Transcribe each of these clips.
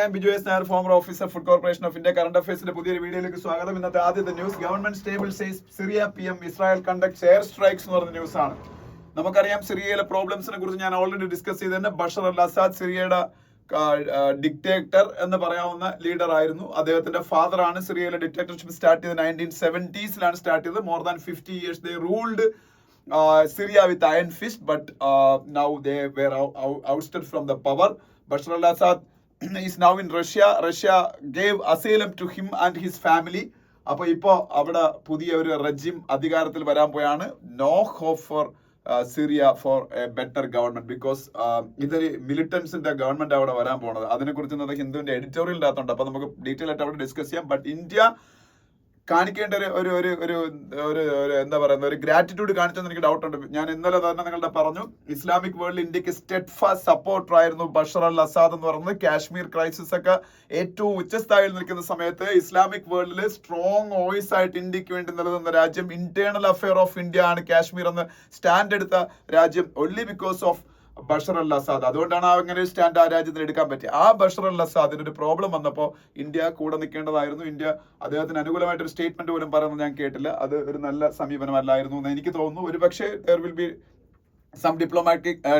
am Biju S. Nair, former officer, Food Corporation of India. Current affairs പുതിയൊരു വീഡിയോയിലേക്ക് സ്വാഗതം. ഇന്നത്തെ ആദ്യത്തെ news, government stable says Syria PM Israel conducts air strikes എന്ന് പറഞ്ഞ news ആണ്. നമുക്കറിയാം സിറിയയിലെ പ്രോബ്ലംസിനെ കുറിച്ച് ഞാൻ ഓൾറെഡി ഡിസ്കസ് ചെയ്തതന്നെ. ബഷർ അൽ അസാദ് സിറിയയുടെ ഡിക്റ്റേറ്റർ എന്ന് പറയാവുന്ന ലീഡർ ആയിരുന്നു. അദ്ദേഹത്തിന്റെ ഫാദർ ആണ് സിറിയയിലെ ഡിക്റ്റേറ്റർഷിപ്പ് സ്റ്റാർട്ട് ചെയ്തത് 1970s സ്റ്റാർട്ട് ചെയ്തത്. More than 50 years they ruled Syria with iron fist, but now they were ousted from the power. Bashar al-Assad is now in Russia. Russia gave asylum to him and his family. അപ്പോൾ ഇപ്പോൾ അവിടെ പുതിയ ഒരു regime അധികാരത്തിൽ വരാൻ പോയാണ്. No hope for Syria for a better government, because ഇതൊരു മിലിറ്റൻസിന്റെ ഗവൺമെന്റ് അവിടെ വരാൻ പോകുന്നത്. അതിനെക്കുറിച്ച് ഹിന്ദുവിന്റെ എഡിറ്റോറിയൽ ഡാത്തുണ്ട്. അപ്പോൾ നമുക്ക് ഡീറ്റെയിൽ ആയിട്ട് അവിടെ ഡിസ്കസ് ചെയ്യാം. ബട്ട് ഇന്ത്യ കാണിക്കേണ്ട ഒരു എന്താ പറയുന്നത്, ഒരു ഗ്രാറ്റിറ്റ്യൂഡ് കാണിച്ചെന്ന് എനിക്ക് ഡൗട്ട് ഉണ്ട്. ഞാൻ ഇന്നലെ തന്നെ നിങ്ങളുടെ പറഞ്ഞു, ഇസ്ലാമിക് വേൾഡിൽ ഇന്ത്യക്ക് സ്റ്റെഡ് ഫാസ്റ്റ് സപ്പോർട്ടർ ആയിരുന്നു ബഷർ അൽ അസാദ് എന്ന് പറയുന്നത്. കാശ്മീർ ക്രൈസിസ് ഒക്കെ ഏറ്റവും ഉച്ചസ്ഥായിൽ നിൽക്കുന്ന സമയത്ത് ഇസ്ലാമിക് വേൾഡിൽ സ്ട്രോങ് വോയിസ് ആയിട്ട് ഇന്ത്യക്ക് വേണ്ടി നിലനിന്ന രാജ്യം, ഇന്റേണൽ അഫെയർ ഓഫ് ഇന്ത്യ ആണ് കാശ്മീർ എന്ന് സ്റ്റാൻഡ് എടുത്ത രാജ്യം, ഒൺലി ബിക്കോസ് ഓഫ് ബഷർ അൽ അസാദ്. അതുകൊണ്ടാണ് അങ്ങനെ ഒരു സ്റ്റാൻഡ് ആ രാജ്യത്തിന് എടുക്കാൻ പറ്റിയത്. ആ ബഷർ അൽ അസാദിന് ഒരു പ്രോബ്ലം വന്നപ്പോൾ ഇന്ത്യ കൂടെ നിൽക്കേണ്ടതായിരുന്നു. ഇന്ത്യ അദ്ദേഹത്തിന് അനുകൂലമായിട്ട് ഒരു സ്റ്റേറ്റ്മെന്റ് പോലും പറയുന്നത് ഞാൻ കേട്ടില്ല. അത് ഒരു നല്ല സമീപനമല്ലായിരുന്നു എന്ന് എനിക്ക് തോന്നുന്നു. ഒരു പക്ഷേ there will be some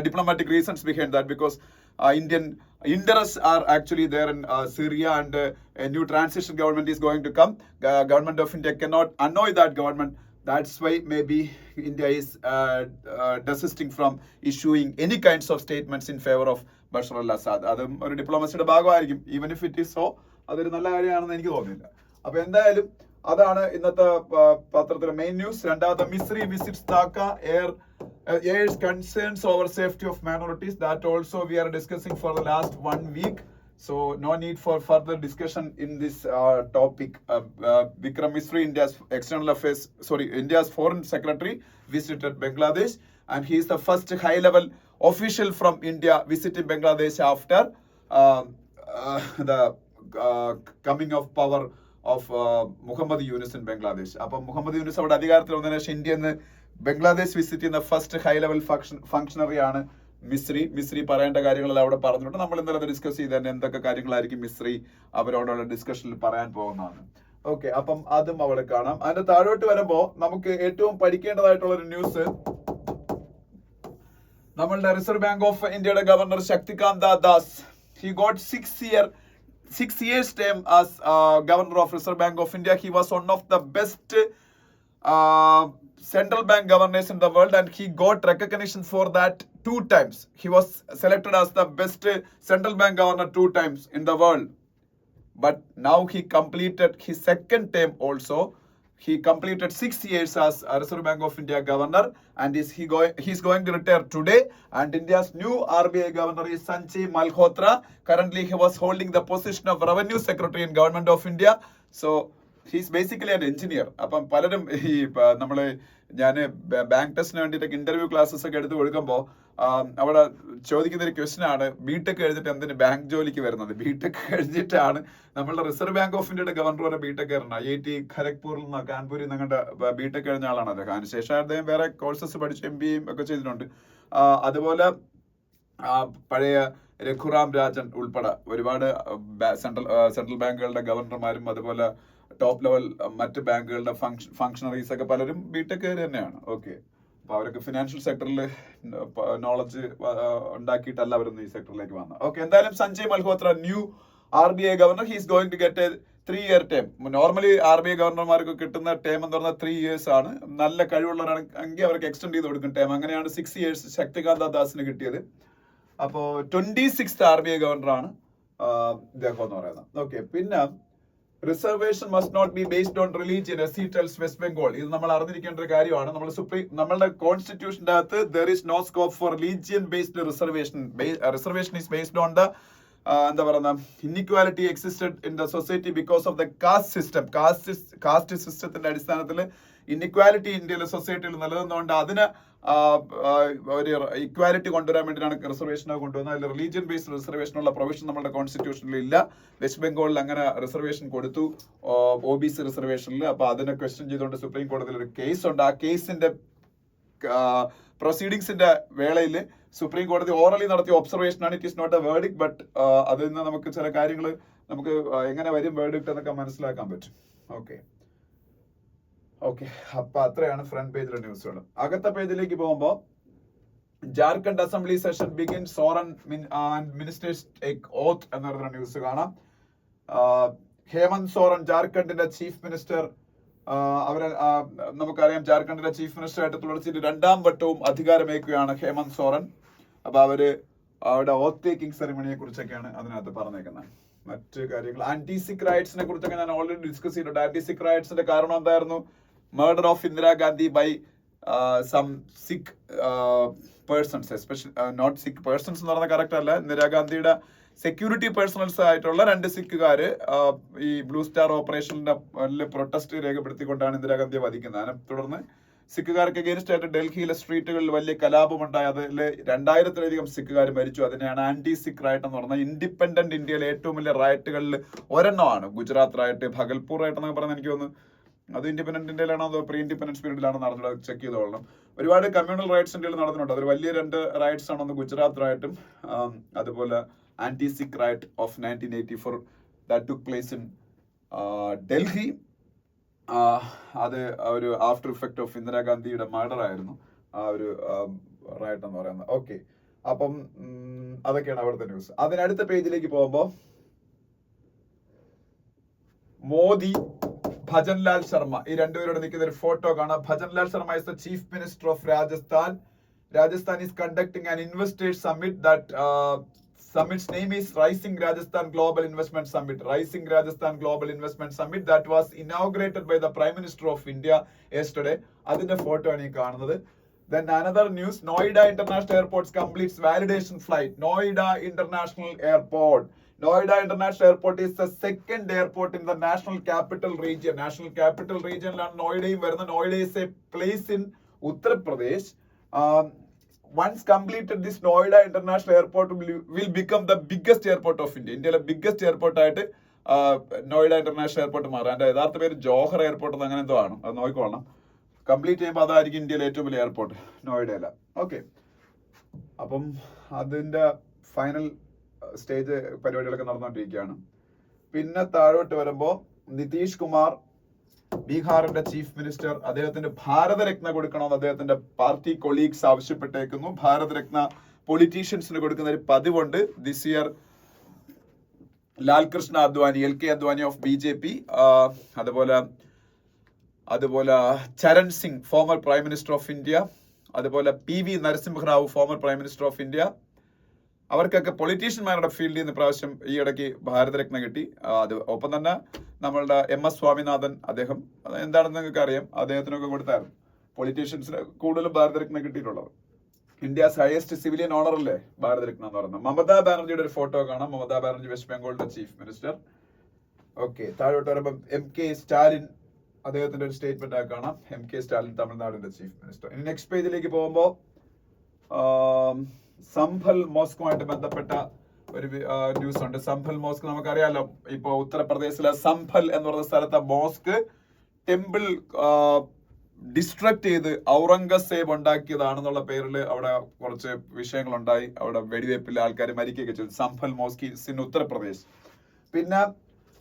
diplomatic reasons behind that, because Indian interests are actually there in Syria, and a new transition government is going to come. Government of India cannot annoy that government. That's why maybe India is desisting from issuing any kinds of statements in favor of Bashar al-Assad. അതും ഒരു ഡിപ്ലോമസിയുടെ ഭാഗമായിരിക്കും. Even if it is so, അതൊരു നല്ല കാര്യമാണെന്ന് എനിക്ക് തോന്നുന്നില്ല. അപ്പൊ എന്തായാലും അതാണ് ഇന്നത്തെ പത്രത്തിലെ മെയിൻ ന്യൂസ്. രണ്ടാമത്തെ, Misri visits Dhaka, airs concerns over safety of minorities. That also we are discussing for the last 1 week. So no need for further discussion in this topic. Vikram Misri, India's foreign secretary, visited Bangladesh, and he is the first high-level official from India visiting Bangladesh after the coming of power of Muhammad Yunus in Bangladesh. അപ്പോൾ മുഹമ്മദ് യൂനുസ് അവിടെ അധികാരത്തിൽ വന്നതിന് ശേഷം ഇന്ത്യയിൽ നിന്ന് Bangladesh visit ചെയ്യുന്ന first high level ഫംഗ്ഷണറി ആണ് മിസ്രി പറയേണ്ട കാര്യങ്ങളെല്ലാം അവിടെ പറഞ്ഞിട്ടുണ്ട്. നമ്മൾ ഇന്നലെ അത് ഡിസ്കസ് ചെയ്ത് തന്നെ എന്തൊക്കെ കാര്യങ്ങളായിരിക്കും മിസ്രി അവരോടുള്ള ഡിസ്കഷനിൽ പറയാൻ പോകുന്നതാണ്. ഓക്കെ, അപ്പം അതും അവിടെ കാണാം. അതിന്റെ താഴോട്ട് വരുമ്പോ നമുക്ക് ഏറ്റവും പഠിക്കേണ്ടതായിട്ടുള്ള ഒരു ന്യൂസ്, നമ്മളുടെ റിസർവ് ബാങ്ക് ഓഫ് ഇന്ത്യയുടെ governor Shaktikanta Das, he got 6 years term as governor of Reserve Bank of India. He was one of the best central bank governors in the world, and he got recognition for that 2 times. He was selected as the best central bank governor 2 times in the world. But now he completed his second term also. He completed 6 years as Reserve Bank of India governor, and he's going to retire today. And India's new RBI governor is Sanjay Malhotra. Currently he was holding the position of revenue secretary in government of India. So he's basically an engineer. അപ്പം പലരും ഈ ഞാൻ bank ടെസ്റ്റിന് വേണ്ടിയിട്ടൊക്കെ interview classes ഒക്കെ എടുത്ത് കൊടുക്കുമ്പോൾ അവിടെ ചോദിക്കുന്ന ഒരു ക്വസ്റ്റൻ ആണ്, ബിടെക് കഴിഞ്ഞിട്ട് എന്തിന് ബാങ്ക് ജോലിക്ക് വരുന്നത്? ബിടെക് കഴിഞ്ഞിട്ടാണ് നമ്മളുടെ റിസർവ് ബാങ്ക് ഓഫ് ഇന്ത്യയുടെ ഗവർണർ വരെ ബിടെക് ആയിരുന്നു. IIT ഖരഗ്പൂരിൽ നിന്ന് കാൺപൂരിൽ നിങ്ങളുടെ ബിടെക് കഴിഞ്ഞ ആളാണ് അദ്ദേഹം. അതിനുശേഷം അദ്ദേഹം വേറെ കോഴ്സസ് പഠിച്ച് MBA ഒക്കെ ചെയ്തിട്ടുണ്ട്. അതുപോലെ പഴയ രഘുറാം രാജൻ ഉൾപ്പെടെ ഒരുപാട് സെൻട്രൽ ബാങ്കുകളുടെ ഗവർണർമാരും അതുപോലെ ടോപ്പ് ലെവൽ മറ്റ് ബാങ്കുകളുടെ ഫംഗ്ഷണറീസ് ഒക്കെ പലരും ബിടെക് തന്നെയാണ്. ഓക്കെ, അപ്പൊ അവരൊക്കെ ഫിനാൻഷ്യൽ സെക്ടറിൽ നോളജ് ഉണ്ടാക്കിയിട്ടല്ല അവരൊന്നും ഈ സെക്ടറിലേക്ക് വന്നത്. ഓക്കെ, എന്തായാലും Sanjay Malhotra, new RBI governor, he is going to get a 3-year term. Normally RBI ഗവർണർമാർക്ക് കിട്ടുന്ന ടേം എന്ന് പറഞ്ഞാൽ 3 years ആണ്. നല്ല കഴിവുള്ളവരാണെങ്കിൽ അവർക്ക് എക്സ്റ്റെൻഡ് ചെയ്ത് കൊടുക്കും ടേം. അങ്ങനെയാണ് 6 years ശക്തികാന്ത ദാസിന് കിട്ടിയത്. അപ്പോൾ 26th RBI ഗവർണറാണ് ഇദ്ദേഹം എന്ന് പറയുന്നത്. ഓക്കെ, പിന്നെ reservation must not be based on religion, S tells West Bengal. ഇത് നമ്മൾ അറിഞ്ഞിരിക്കേണ്ട ഒരു കാര്യമാണ്. നമ്മളുടെ കോൺസ്റ്റിറ്റ്യൂഷന്റെ അകത്ത് there is no scope for religion based reservation. Reservation is based on the എന്താ പറയുന്ന inequality existed in the society because of the caste system. Caste സിസ്റ്റത്തിന്റെ അടിസ്ഥാനത്തിൽ ഇൻഇക്വാലിറ്റി ഇന്ത്യയിലെ സൊസൈറ്റിയിൽ നിലനിന്നുകൊണ്ട് അതിന് ഒരു ഇക്വാലിറ്റി കൊണ്ടുവരാൻ വേണ്ടിയിട്ടാണ് റിസർവേഷൻ കൊണ്ടുവന്നത്. അതിൽ റിലീജിയൻ ബേസ്ഡ് റിസർവേഷനുള്ള പ്രൊവിഷൻ നമ്മുടെ കോൺസ്റ്റിറ്റ്യൂഷനിൽ ഇല്ല. വെസ്റ്റ് ബംഗാളിൽ അങ്ങനെ റിസർവേഷൻ കൊടുത്തു, OBC റിസർവേഷനിൽ. അപ്പൊ അതിനെ ക്വസ്റ്റ്യൻ ചെയ്തുകൊണ്ട് സുപ്രീം കോടതിയിൽ ഒരു കേസ് ഉണ്ട്. ആ കേസിന്റെ പ്രൊസീഡിങ്സിന്റെ വേളയിൽ സുപ്രീം കോടതി ഓറലി നടത്തിയ ഒബ്സർവേഷൻ ആണ്. It is not a verdict, but അതിൽ നിന്ന് നമുക്ക് ചില കാര്യങ്ങൾ നമുക്ക് എങ്ങനെ വരും വേർഡിക്ട് എന്നൊക്കെ മനസ്സിലാക്കാൻ പറ്റും. ഓക്കെ, അപ്പൊ അത്രയാണ് ഫ്രണ്ട് പേജിലെ ന്യൂസുകൾ. അകത്തെ പേജിലേക്ക് പോകുമ്പോൾ Jharkhand assembly session begin, Soren and ministers take oath എന്ന് പറയുന്ന ന്യൂസ് കാണാം. ഹേമന്ത് സോറൻ ജാർഖണ്ഡിന്റെ ചീഫ് മിനിസ്റ്റർ, അവരെ നമുക്കറിയാം ജാർഖണ്ഡിന്റെ ചീഫ് മിനിസ്റ്റർ ആയിട്ട് തുടർച്ചയായിട്ട് 2ാം വട്ടവും അധികാരമേൽക്കുകയാണ് ഹേമന്ത് സോറൻ. അപ്പൊ അവര് അവിടെ ഓത്ത് ടേക്കിംഗ് സെറിമണിയെ കുറിച്ചൊക്കെയാണ് അതിനകത്ത് പറഞ്ഞേക്കുന്നത്. മറ്റു കാര്യങ്ങൾ ആന്റി സിഖ് റൈറ്റ്സിനെ കുറിച്ചൊക്കെ ഞാൻ ഓൾറെഡി ഡിസ്കസ് ചെയ്തിട്ടുണ്ട്. ആന്റി സിഖ് റൈറ്റ്സിന്റെ കാരണം എന്തായിരുന്നു? Murder of Indira Gandhi by some Sikh persons, especially not Sikh persons എന്ന് പറയുന്നത് കറക്റ്റ് അല്ല, ഇന്ദിരാഗാന്ധിയുടെ സെക്യൂരിറ്റി പേഴ്സണൽസ് ആയിട്ടുള്ള 2 സിഖുകാര് ഈ ബ്ലൂ സ്റ്റാർ ഓപ്പറേഷനിന്റെ പ്രൊട്ടസ്റ്റ് രേഖപ്പെടുത്തിക്കൊണ്ടാണ് ഇന്ദിരാഗാന്ധിയെ വധിക്കുന്നത്. അതിനെ തുടർന്ന് സിഖുകാർക്ക് അഗേൻസ്റ്റ് ആയിട്ട് ഡൽഹിയിലെ സ്ട്രീറ്റുകളിൽ വലിയ കലാപമുണ്ടായി. അതിൽ 2000-ലധികം സിഖുകാർ മരിച്ചു. അതിനെയാണ് ആന്റി സിഖ് റൈറ്റ് എന്ന് പറയുന്നത്. ഇൻഡിപെൻഡന്റ് ഇന്ത്യയിലെ ഏറ്റവും വലിയ റൈറ്റുകളിൽ ഒരെണ്ണമാണ് ഗുജറാത്ത് റൈറ്റ്. ഭഗൽപൂർ റൈറ്റ് എന്നൊക്കെ പറഞ്ഞാൽ എനിക്ക് തോന്നുന്നു അത് ഇൻഡിപെൻഡന്റ് ഇന്ത്യയിലാണോ അതോ പ്രീ ഇൻഡിപെൻഡൻസ് പീരീഡിലാണോ നടന്നത്, ചെക്ക് ചെയ്തോളണം. ഒരുപാട് കമ്മ്യൂണൽ റൈറ്റ്സ് ഇന്ത്യയിൽ നടന്നിട്ടുണ്ട്. അതൊരു വലിയ 2 റൈറ്റ്സ് ആണ്. ഒന്ന് ഗുജറാത്ത് റൈറ്റും അതുപോലെ anti Sikh riot of 1984 that took place in Delhi. അത് ഒരു ആഫ്റ്റർ ഇഫക്റ്റ് ഓഫ് ഇന്ദിരാഗാന്ധിയുടെ മർഡർ ആയിരുന്നു ആ ഒരു റൈറ്റ് എന്ന് പറയുന്നത്. ഓക്കെ, അപ്പം അതൊക്കെയാണ് അവിടുത്തെ ന്യൂസ്. അതിനടുത്ത പേജിലേക്ക് പോകുമ്പോൾ മോദി, ഭജൻലാൽ ശർമ്മ, ഈ 2 പേരോട് നിൽക്കുന്ന ഒരു ഫോട്ടോ കാണാം. Bhajan Lal Sharma is the chief minister of Rajasthan. Rajasthan is conducting an investors summit. That summit's name is Rising Rajasthan Global Investment Summit. Rising Rajasthan Global Investment Summit that was inaugurated by the Prime Minister of India yesterday. അതിന്റെ photo ആണ് ഈ കാണുന്നത്. Then another news, Noida International Airport completes validation flight. Noida International Airport. Noida International Airport is the 2nd airport in the National Capital Region. National Capital Region-ലാണ് നോയിഡയും വരുന്നത്. Noida is a place in Uttar Pradesh. Once completed, this Noida International Airport will become the biggest airport of India. ഇന്ത്യയിലെ biggest airport ആയിട്ട് Noida international airport മാറും. അതിന്റെ യഥാർത്ഥ പേര് Johar airport എന്ന് അങ്ങനെ എന്തോ ആണ്. അത് നോക്കിക്കോളണം. കംപ്ലീറ്റ് ചെയ്യുമ്പോൾ അതായിരിക്കും ഇന്ത്യയിലെ ഏറ്റവും വലിയ എയർപോർട്ട്, നോയിഡയില. ഓക്കെ, അപ്പം അതിന്റെ ഫൈനൽ സ്റ്റേജ് പരിപാടികളൊക്കെ നടന്നുകൊണ്ടിരിക്കുകയാണ്. പിന്നെ താഴോട്ട് വരുമ്പോൾ നിതീഷ് കുമാർ, ബീഹാറിന്റെ ചീഫ് മിനിസ്റ്റർ, അദ്ദേഹത്തിന് ഭാരതരത്ന കൊടുക്കണമെന്ന് അദ്ദേഹത്തിന്റെ പാർട്ടി കൊളീഗ്സ് ആവശ്യപ്പെട്ടേക്കുന്നു. ഭാരതരത്ന പൊളിറ്റീഷ്യൻസിന് കൊടുക്കുന്ന ഒരു പതിവുണ്ട്. This year Lalkrishna Advani, LK Advani of BJP, അതുപോലെ Charan Singh, former prime minister of India, അതുപോലെ PV Narasimha Rao, former prime minister of India, അവർക്കൊക്കെ പൊളിറ്റീഷ്യന്മാരുടെ ഫീൽഡിൽ നിന്ന് പ്രാവശ്യം ഈ ഇടയ്ക്ക് ഭാരതരത്ന കിട്ടി. അത് ഒപ്പം തന്നെ നമ്മളുടെ MS സ്വാമിനാഥൻ, അദ്ദേഹം എന്താണെന്ന് നിങ്ങൾക്ക് അറിയാം, അദ്ദേഹത്തിനൊക്കെ കൊടുത്തായിരുന്നു. പൊളിറ്റീഷ്യൻസിന് കൂടുതലും ഭാരതരത്ന കിട്ടിയിട്ടുള്ളത്. ഇന്ത്യസ് ഹയസ്റ്റ് സിവിലിയൻ ഓണർ അല്ലേ ഭാരതരത്ന എന്ന് പറയുന്നത്. മമതാ ബാനർജിയുടെ ഒരു ഫോട്ടോ കാണാം. മമതാ ബാനർജി വെസ്റ്റ് ബംഗാളിന്റെ ചീഫ് മിനിസ്റ്റർ. ഓക്കെ, താഴോട്ട് വരുമ്പോൾ MK സ്റ്റാലിൻ, അദ്ദേഹത്തിന്റെ ഒരു സ്റ്റേറ്റ്മെന്റ് ആയി കാണാം. MK സ്റ്റാലിൻ തമിഴ്നാടിന്റെ ചീഫ് മിനിസ്റ്റർ. ഇനി നെക്സ്റ്റ് പേജിലേക്ക് പോകുമ്പോൾ സംഭൽ മോസ്കുമായിട്ട് ബന്ധപ്പെട്ട ഒരു ന്യൂസ് ഉണ്ട്. സംഭൽ മോസ്ക് നമുക്കറിയാലോ, ഇപ്പൊ ഉത്തർപ്രദേശിലെ സംഭൽ എന്ന് പറയുന്ന സ്ഥലത്തെ മോസ്ക് ടെമ്പിൾ ഡിസ്ട്രക്ട് ചെയ്ത് ഔറംഗസേബ് ഉണ്ടാക്കിയതാണെന്നുള്ള പേരിൽ അവിടെ കുറച്ച് വിഷയങ്ങളുണ്ടായി. അവിടെ വെടിവെപ്പിൽ ആൾക്കാർ മരിക്കുകയൊക്കെ ചെയ്തു. Sambhal mosque in Uttar Pradesh. പിന്നെ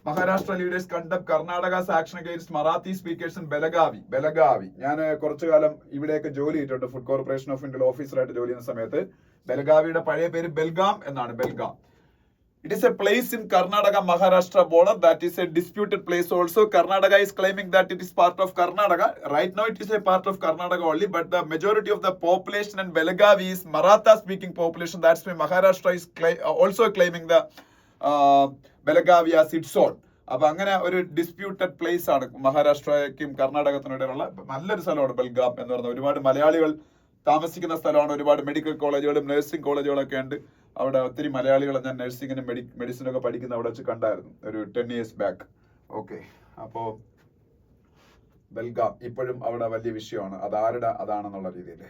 Maharashtra leaders conduct Karnataka's action against Marathi speakers in Belagavi. ഞാൻ കുറച്ചു കാലം ഇവിടെയൊക്കെ ജോലി ചെയ്തിട്ടുണ്ട്. ഫുഡ് കോർപ്പറേഷൻ ഓഫ് ഇന്ത്യയിൽ ഓഫീസറായിട്ട് ജോലി ചെയ്യുന്ന സമയത്ത് ബെലഗാവിയുടെ പഴയ പേര് ബെൽഗാം എന്നാണ്. Belgaum. It is a place in Karnataka Maharashtra border that is a disputed place also. Karnataka is claiming that it is part of Karnataka. Right now it is a part of Karnataka only, but the majority of the population in Belagavi is Maratha speaking population. That's why Maharashtra is also claiming the Belagavi as its own. അപ്പൊ അങ്ങനെ ഒരു disputed place ആണ് മഹാരാഷ്ട്രയ്ക്കും കർണാടകത്തിനിടയിലുള്ള നല്ലൊരു സ്ഥലമാണ് ബെൽഗാം എന്ന് പറയുന്നത്. ഒരുപാട് മലയാളികൾ താമസിക്കുന്ന സ്ഥലമാണ്. ഒരുപാട് മെഡിക്കൽ കോളേജുകളും നഴ്സിംഗ് കോളേജുകളൊക്കെ ഉണ്ട് അവിടെ. ഒത്തിരി മലയാളികൾ ഞാൻ നഴ്സിംഗിനും മെഡിസിനൊക്കെ പഠിക്കുന്ന അവിടെ വെച്ച് കണ്ടായിരുന്നു ഒരു 10 years ബാക്ക്. ഓക്കെ, അപ്പോ ബെൽഗാം ഇപ്പോഴും അവിടെ വലിയ വിഷയമാണ്. അതാണെന്നുള്ള രീതിയിൽ.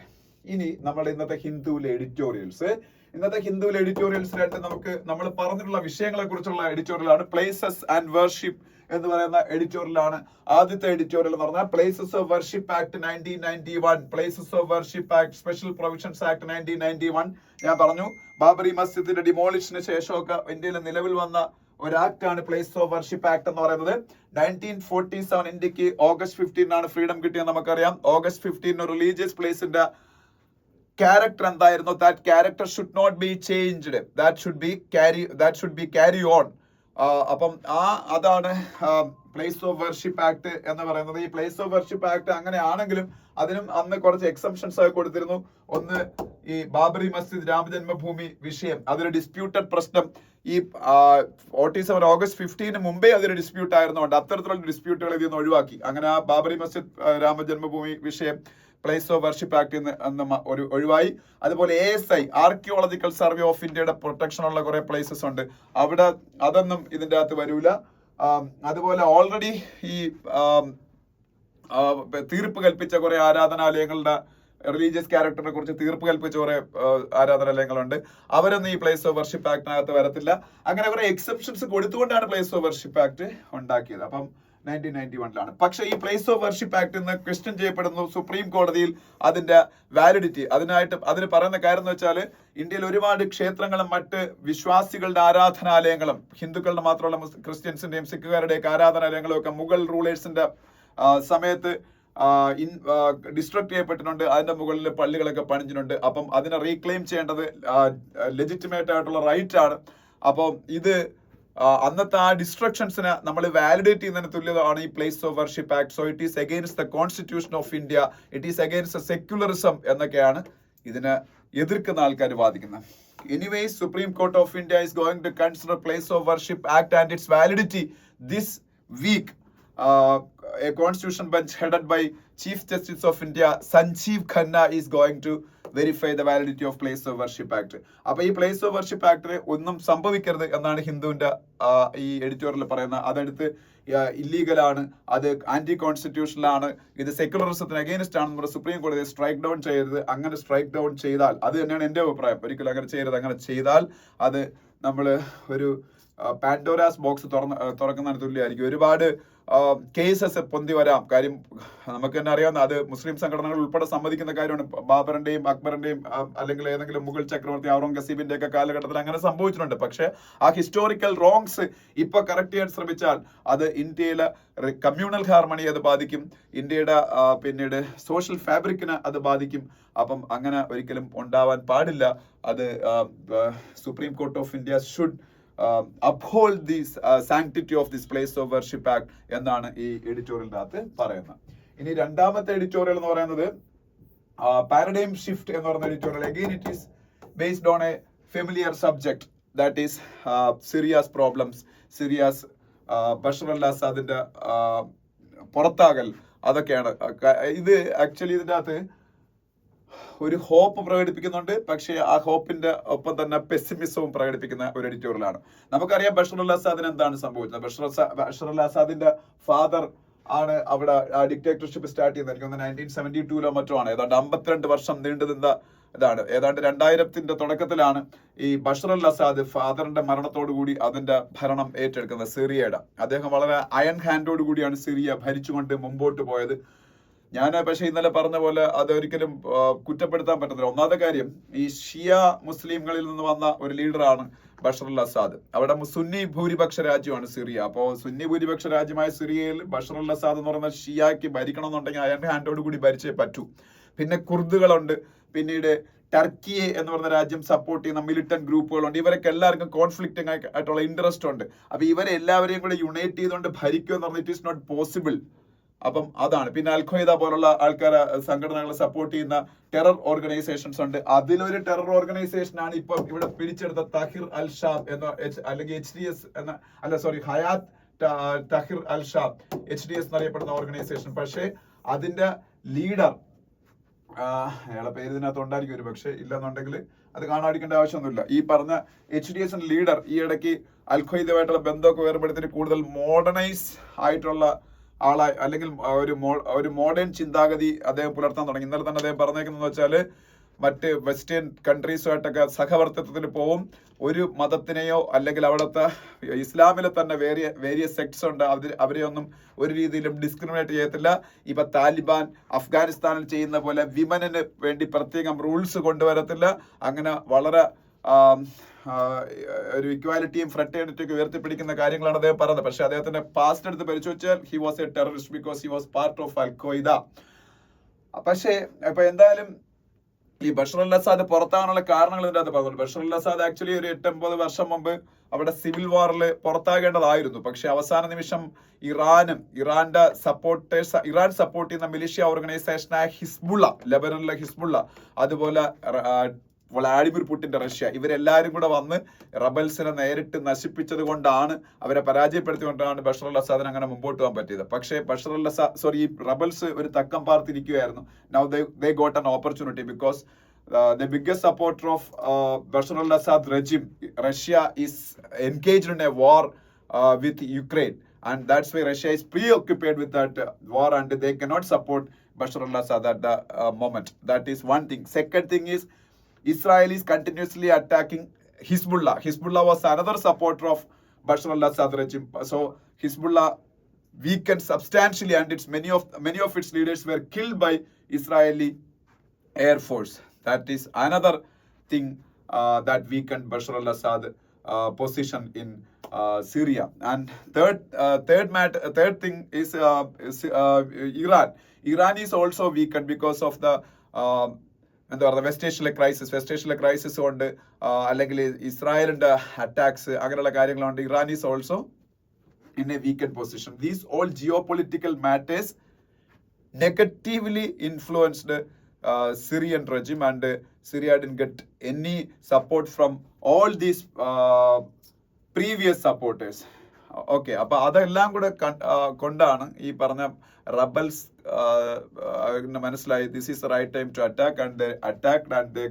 ഇനി നമ്മുടെ ഇന്നത്തെ ഹിന്ദുവിലെ ഇന്നത്തെ ഹിന്ദുവിലെ എഡിറ്റോറിയൽസിനായിട്ട് നമ്മൾ പറഞ്ഞിട്ടുള്ള വിഷയങ്ങളെ കുറിച്ചുള്ള എഡിറ്റോറിയലാണ്. പ്ലേസസ് ആൻഡ് വർഷിപ്പ് എന്ന് പറയുന്ന എഡിറ്റോറിയലാണ്. ആദ്യത്തെ എഡിറ്റോറിയൽ എന്ന് പറഞ്ഞാൽ places of worship act 1991, places of worship act, special provisions act 1991. ഞാൻ പറഞ്ഞു ബാബറി മസ്ജിദിന്റെ ഡിമോളിഷന് ശേഷമൊക്കെ ഇന്ത്യയിൽ നിലവിൽ വന്ന ഒരു ആക്ട് ആണ് പ്ലേസ് ഓഫ് വർഷിപ്പ് ആക്ട് എന്ന് പറയുന്നത്. 1947 ഇന്ത്യക്ക് August 15 ആണ് ഫ്രീഡം കിട്ടിയത് നമുക്കറിയാം. August 15 റിലീജിയസ് പ്ലേസിന്റെ ക്യാരക്ടർ എന്തായിരുന്നു? That character should not be changed, that should be carry on. അപ്പം അതാണ് പ്ലേസ് ഓഫ് വർഷിപ്പ് ആക്ട് എന്ന് പറയുന്നത്. ഈ പ്ലേസ് ഓഫ് വർഷിപ്പ് ആക്ട് അങ്ങനെയാണെങ്കിലും അതിനും അന്ന് കുറച്ച് എക്സംഷൻസ് ഒക്കെ കൊടുത്തിരുന്നു. ഒന്ന്, ഈ ബാബറി മസ്ജിദ് രാമജന്മഭൂമി വിഷയം, അതൊരു ഡിസ്പ്യൂട്ടഡ് പ്രശ്നം. ഈ 47 August 15 മുമ്പേ അതൊരു ഡിസ്പ്യൂട്ട് ആയിരുന്നുകൊണ്ട് അത്തരത്തിലുള്ള ഡിസ്പ്യൂട്ടുകൾ ഇതിൽ നിന്ന് ഒഴിവാക്കി. അങ്ങനെ ആ ബാബറി മസ്ജിദ് രാമജന്മഭൂമി വിഷയം പ്ലേസ് ഓഫ് വർഷിപ്പ് ആക്ട് ഒരു ഒഴിവായി. അതുപോലെ ASI, ആർക്കിയോളജിക്കൽ സർവേ ഓഫ് ഇന്ത്യയുടെ പ്രൊട്ടക്ഷൻ ഉള്ള കുറെ പ്ലേസസ് ഉണ്ട്, അവിടെ അതൊന്നും ഇതിൻ്റെ അകത്ത് വരൂല. അതുപോലെ ഓൾറെഡി ഈ തീർപ്പ് കൽപ്പിച്ച കുറെ ആരാധനാലയങ്ങളുടെ റിലീജിയസ് ക്യാരക്ടറിനെ കുറിച്ച് തീർപ്പ് കൽപ്പിച്ച കുറെ ആരാധനാലയങ്ങളുണ്ട്, അവരൊന്നും ഈ പ്ലേസ് ഓഫ് വർഷിപ്പ് ആക്ടിനകത്ത് വരത്തില്ല. അങ്ങനെ കുറെ എക്സെപ്ഷൻസ് കൊടുത്തുകൊണ്ടാണ് പ്ലേസ് ഓഫ് വർഷിപ്പ് ആക്ട് ഉണ്ടാക്കിയത്. അപ്പം 1991 പക്ഷെ ഈ പ്ലേസ് ഓഫ് വർഷിപ്പ് ആക്ട് ഇന്ന് ക്വസ്റ്റ്യൻ ചെയ്യപ്പെടുന്നു സുപ്രീം കോടതിയിൽ. അതിന്റെ വാലിഡിറ്റി, അതിന് പറയുന്ന കാര്യം എന്ന് വെച്ചാൽ ഇന്ത്യയിൽ ഒരുപാട് ക്ഷേത്രങ്ങളും മറ്റ് വിശ്വാസികളുടെ ആരാധനാലയങ്ങളും, ഹിന്ദുക്കളുടെ മാത്രമല്ല ക്രിസ്ത്യൻസിന്റെയും സിഖുകാരുടെയൊക്കെ ആരാധനാലയങ്ങളും ഒക്കെ മുഗൾ റൂളേഴ്സിന്റെ സമയത്ത് ഡിസ്ട്രക്ട് ചെയ്യപ്പെട്ടിട്ടുണ്ട്. അതിന്റെ മുകളിൽ പള്ളികളൊക്കെ പണിഞ്ഞിട്ടുണ്ട്. അപ്പം അതിനെ റീക്ലെയിം ചെയ്യേണ്ടത് ലെജിറ്റിമേറ്റ് ആയിട്ടുള്ള റൈറ്റ് ആണ്. അപ്പം ഇത് അന്നത്തെ ആ ഡിസ്ട്രക്ഷൻസിന് നമ്മൾ വാലിഡേറ്റ് ചെയ്യുന്നതിന് തുല്യതാണ് ഈ place of worship act. So it is against the constitution of India, it is against secularism എന്നൊക്കെയാണ് ഇതിനെ എതിർക്കുന്ന ആൾക്കാർ വാദിക്കുന്നത്. Anyways, supreme court of India is going to consider place of worship act and its validity this week. A constitution bench headed by Chief Justice of India Sanjeev Khanna is going to verify the validity of place of worship act. അപ്പൊ ഈ place of worship ആക്ടിൽ ഒന്നും സംഭവിക്കരുത് എന്നാണ് ഹിന്ദുവിന്റെ ഈ editorial പറയുന്നത്. അതെടുത്ത് ഇല്ലീഗലാണ്, അത് anti കോൺസ്റ്റിറ്റ്യൂഷനിലാണ്, ഇത് സെക്യുലറിസത്തിന് against ആണ്. നമ്മുടെ സുപ്രീം കോടതി സ്ട്രൈക്ക് ഡൗൺ ചെയ്യരുത്. അങ്ങനെ സ്ട്രൈക്ക് ഡൗൺ ചെയ്താൽ, അത് തന്നെയാണ് എന്റെ അഭിപ്രായം, ഒരിക്കലും അങ്ങനെ ചെയ്യരുത്. അങ്ങനെ ചെയ്താൽ അത് നമ്മൾ ഒരു പാൻഡോരാസ് ബോക്സ് തുറക്കുന്നതിന് തുല്യമായിരിക്കും. ഒരുപാട് കേസസ് പൊന്തി വരാം. കാര്യം നമുക്ക് തന്നെ അറിയാവുന്ന, അത് മുസ്ലിം സംഘടനകൾ ഉൾപ്പെടെ സമ്മതിക്കുന്ന കാര്യമാണ്. ബാബറിന്റെയും അക്ബറിന്റെയും അല്ലെങ്കിൽ ഏതെങ്കിലും മുഗൾ ചക്രവർത്തി ഔറംഗസീബിന്റെ ഒക്കെ കാലഘട്ടത്തിൽ അങ്ങനെ സംഭവിച്ചിട്ടുണ്ട്. പക്ഷെ ആ ഹിസ്റ്റോറിക്കൽ റോങ്സ് ഇപ്പൊ കറക്റ്റ് ചെയ്യാൻ ശ്രമിച്ചാൽ അത് ഇന്ത്യയിലെ കമ്മ്യൂണൽ ഹാർമണി അത് ബാധിക്കും, ഇന്ത്യയുടെ പിന്നീട് സോഷ്യൽ ഫാബ്രിക്കിനെ അത് ബാധിക്കും. അപ്പം അങ്ങനെ ഒരിക്കലും ഉണ്ടാവാൻ പാടില്ല. അത് supreme court of India should uphold this sanctity of this place of worship act എന്നാണ് ഈ എഡിറ്റോറിയലിന്റെ അകത്ത് പറയുന്നത്. ഇനി രണ്ടാമത്തെ എഡിറ്റോറിയൽ എന്ന് പറയുന്നത് പാരഡൈം ഷിഫ്റ്റ് എന്ന് പറയുന്ന editorial. Again it is based on a familiar subject, that is Syria's problems, Syria's Bashar al അസാദിന്റെ പുറത്താകൽ, അതൊക്കെയാണ്. ഇത് ആക്ച്വലി ഇതിന്റെ അകത്ത് ഒരു ഹോപ്പ് പ്രകടിപ്പിക്കുന്നുണ്ട്, പക്ഷേ ആ ഹോപ്പിന്റെ ഒപ്പം തന്നെ പെസിമിസവും പ്രകടിപ്പിക്കുന്ന ഒരു എഡിറ്റോറിയലാണ്. നമുക്കറിയാം ബഷർ അൽ അസാദിന് എന്താണ് സംഭവിച്ചത്. ബഷർ അൽ അസാദിന്റെ ഫാദർ ആണ് അവിടെ ഡിക്റ്റേറ്റർഷിപ്പ് സ്റ്റാർട്ട് ചെയ്യുന്നത്. എനിക്ക് 1972 മറ്റോ ആണ്. ഏതാണ്ട് 52 വർഷം നീണ്ടു നിന്ന ഇതാണ്. ഏതാണ്ട് 2000 തുടക്കത്തിലാണ് ഈ ബഷർ അൽ അസാദ് ഫാദറിന്റെ മരണത്തോടു കൂടി അതിന്റെ ഭരണം ഏറ്റെടുക്കുന്നത്, സിറിയയുടെ. അദ്ദേഹം വളരെ അയൺ ഹാൻഡോട് കൂടിയാണ് സിറിയ ഭരിച്ചുകൊണ്ട് മുമ്പോട്ട് പോയത്. ഞാൻ പക്ഷെ ഇന്നലെ പറഞ്ഞ പോലെ അതൊരിക്കലും കുറ്റപ്പെടുത്താൻ പറ്റത്തില്ല. ഒന്നാമത്തെ കാര്യം, ഈ ഷിയ മുസ്ലിങ്ങളിൽ നിന്ന് വന്ന ഒരു ലീഡറാണ് ബഷർ അൽ അസാദ്. അവിടെ സുന്നി ഭൂരിപക്ഷ രാജ്യമാണ് സിറിയ. അപ്പോൾ സുന്നി ഭൂരിപക്ഷ രാജ്യമായ സിറിയയിൽ ബഷർ അൽ അസാദ് എന്ന് പറയുന്ന ഷിയക്ക് ഭരിക്കണം എന്നുണ്ടെങ്കിൽ അയാളുടെ ഹാൻഡോട് കൂടി ഭരിച്ചേ പറ്റൂ. പിന്നെ കുർദുകളുണ്ട്, പിന്നീട് ടർക്കിയെ എന്ന് പറയുന്ന രാജ്യം സപ്പോർട്ട് ചെയ്യുന്ന മിലിറ്റന്റ് ഗ്രൂപ്പുകളുണ്ട്. ഇവരൊക്കെ എല്ലാവർക്കും കോൺഫ്ലിക്റ്റിംഗ് ആയിട്ടുള്ള ഇൻട്രസ്റ്റ് ഉണ്ട്. അപ്പൊ ഇവരെ എല്ലാവരെയും കൂടെ യുണൈറ്റ് ചെയ്തുകൊണ്ട് ഭരിക്കുക എന്ന് പറഞ്ഞാൽ ഇറ്റ് ഈസ് നോട്ട് പോസിബിൾ. അപ്പം അതാണ്. പിന്നെ അൽ ഖ്വയ്ദ പോലുള്ള ആൾക്കാരെ സംഘടനകളെ സപ്പോർട്ട് ചെയ്യുന്ന ടെറർ ഓർഗനൈസേഷൻസ് ഉണ്ട്. അതിലൊരു ടെറർ ഓർഗനൈസേഷൻ ആണ് ഇപ്പം ഇവിടെ പിടിച്ചെടുത്ത തഹിർ അൽ ഷാം എന്ന, അല്ലെങ്കിൽ HDS എന്ന, അല്ല sorry, Hayat Tahrir al Sham, HDS എന്നറിയപ്പെടുന്ന ഓർഗനൈസേഷൻ. പക്ഷേ അതിന്റെ ലീഡർ, അയാളെ പേര് ഇതിനകത്ത് ഉണ്ടായിരിക്കും ഒരു പക്ഷേ, ഇല്ലെന്നുണ്ടെങ്കിൽ അത് കാണാതിരിക്കേണ്ട ആവശ്യമൊന്നുമില്ല. ഈ പറഞ്ഞ HDS ലീഡർ ഈ ഇടയ്ക്ക് അൽ ഖ്വയ്ദയുമായിട്ടുള്ള ബന്ധമൊക്കെ വേർപെടുത്തിട്ട് കൂടുതൽ മോഡേണൈസ് ആയിട്ടുള്ള ആളായി, അല്ലെങ്കിൽ ഒരു മോഡേൺ ചിന്താഗതി അദ്ദേഹം പുലർത്താൻ തുടങ്ങി. ഇന്നലെ തന്നെ അദ്ദേഹം പറഞ്ഞേക്കുന്നതെന്ന് വെച്ചാൽ മറ്റ് വെസ്റ്റേൺ കൺട്രീസുമായിട്ടൊക്കെ സഹവർത്തിത്വത്തിന് പോവും. ഒരു മതത്തിനെയോ അല്ലെങ്കിൽ അവിടുത്തെ ഇസ്ലാമിലെ തന്നെ വേരിയസ് സെക്ട്സ് ഉണ്ട്, അവരെയൊന്നും ഒരു രീതിയിലും ഡിസ്ക്രിമിനേറ്റ് ചെയ്യത്തില്ല. ഇപ്പൊ താലിബാൻ അഫ്ഗാനിസ്ഥാനിൽ ചെയ്യുന്ന പോലെ വിമനിന് വേണ്ടി പ്രത്യേകം റൂൾസ് കൊണ്ടുവരത്തില്ല. അങ്ങനെ വളരെ ഒരു ഇക്വാലിറ്റിയും ഫ്രട്ടേണിറ്റിയും ഒക്കെ ഉയർത്തിപ്പിടിക്കുന്ന കാര്യങ്ങളാണ് അദ്ദേഹം പറഞ്ഞത്. പക്ഷെ അദ്ദേഹത്തിന്റെ പാസ്റ്റ് എടുത്ത് പരിശോധിച്ചാൽ he was A terrorist because he was part of Al Qaeda. പക്ഷേ ഇപ്പൊ എന്തായാലും ഈ ബഷർ അൽ അസാദ് പുറത്താകാനുള്ള കാരണങ്ങൾ ഇതിന്റെ അകത്ത് പറഞ്ഞു. ബഷർ അൽ അസാദ് ആക്ച്വലി ഒരു 8-9 വർഷം മുമ്പ് അവിടെ സിവിൽ വാറിൽ പുറത്താകേണ്ടതായിരുന്നു. പക്ഷെ അവസാന നിമിഷം ഇറാൻ സപ്പോർട്ട് ചെയ്യുന്ന മിലിഷ്യ ഓർഗനൈസേഷനായ ഹിസ്ബുള്ള, ലെബനനിലെ ഹിസ്ബുള്ള, അതുപോലെ വ്ളാഡിമിർ പുടിന്റെ റഷ്യ, ഇവരെല്ലാരും കൂടെ വന്ന് റബൽസിനെ നേരിട്ട് നശിപ്പിച്ചത് കൊണ്ടാണ്, അവരെ പരാജയപ്പെടുത്തിക്കൊണ്ടാണ് ബഷർ അൽ അസാദിന് അങ്ങനെ മുമ്പോട്ട് പോകാൻ പറ്റിയത്. പക്ഷേ ഈ റബൽസ് ഒരു തക്കം പാർത്തിരിക്കുകയായിരുന്നു. Now they got an opportunity because the biggest supporter of Bashar al-Assad regime, Russia, is engaged in a war with Ukraine, and that's why Russia is preoccupied with that war and they cannot support Bashar al-Assad at the moment. That is one thing. Second thing is Israel is continuously attacking Hezbollah. Hezbollah was another supporter of Bashar al-Assad regime. So Hezbollah weakened substantially, and many of its leaders were killed by Israeli Air Force. That is another thing that weakened Bashar al-Assad position in Syria. And third thing is Iran. Iran is also weakened because of the എന്താ പറയുക west ഏഷ്യയിലെ crisis കൊണ്ട്, അല്ലെങ്കിൽ ഇസ്രായേലിന്റെ attacks, അങ്ങനെയുള്ള കാര്യങ്ങളുണ്ട്. Iran is also in A weekend position. These all geopolitical matters negatively influenced Syrian regime, and Syria didn't get any support from all these previous supporters. Okay, അപ്പൊ അതെല്ലാം കൂടെ കൊണ്ടാണ് ഈ പറഞ്ഞ റബൽസ് മനസ്സിലായി this is the right time to attack, and they attacked and they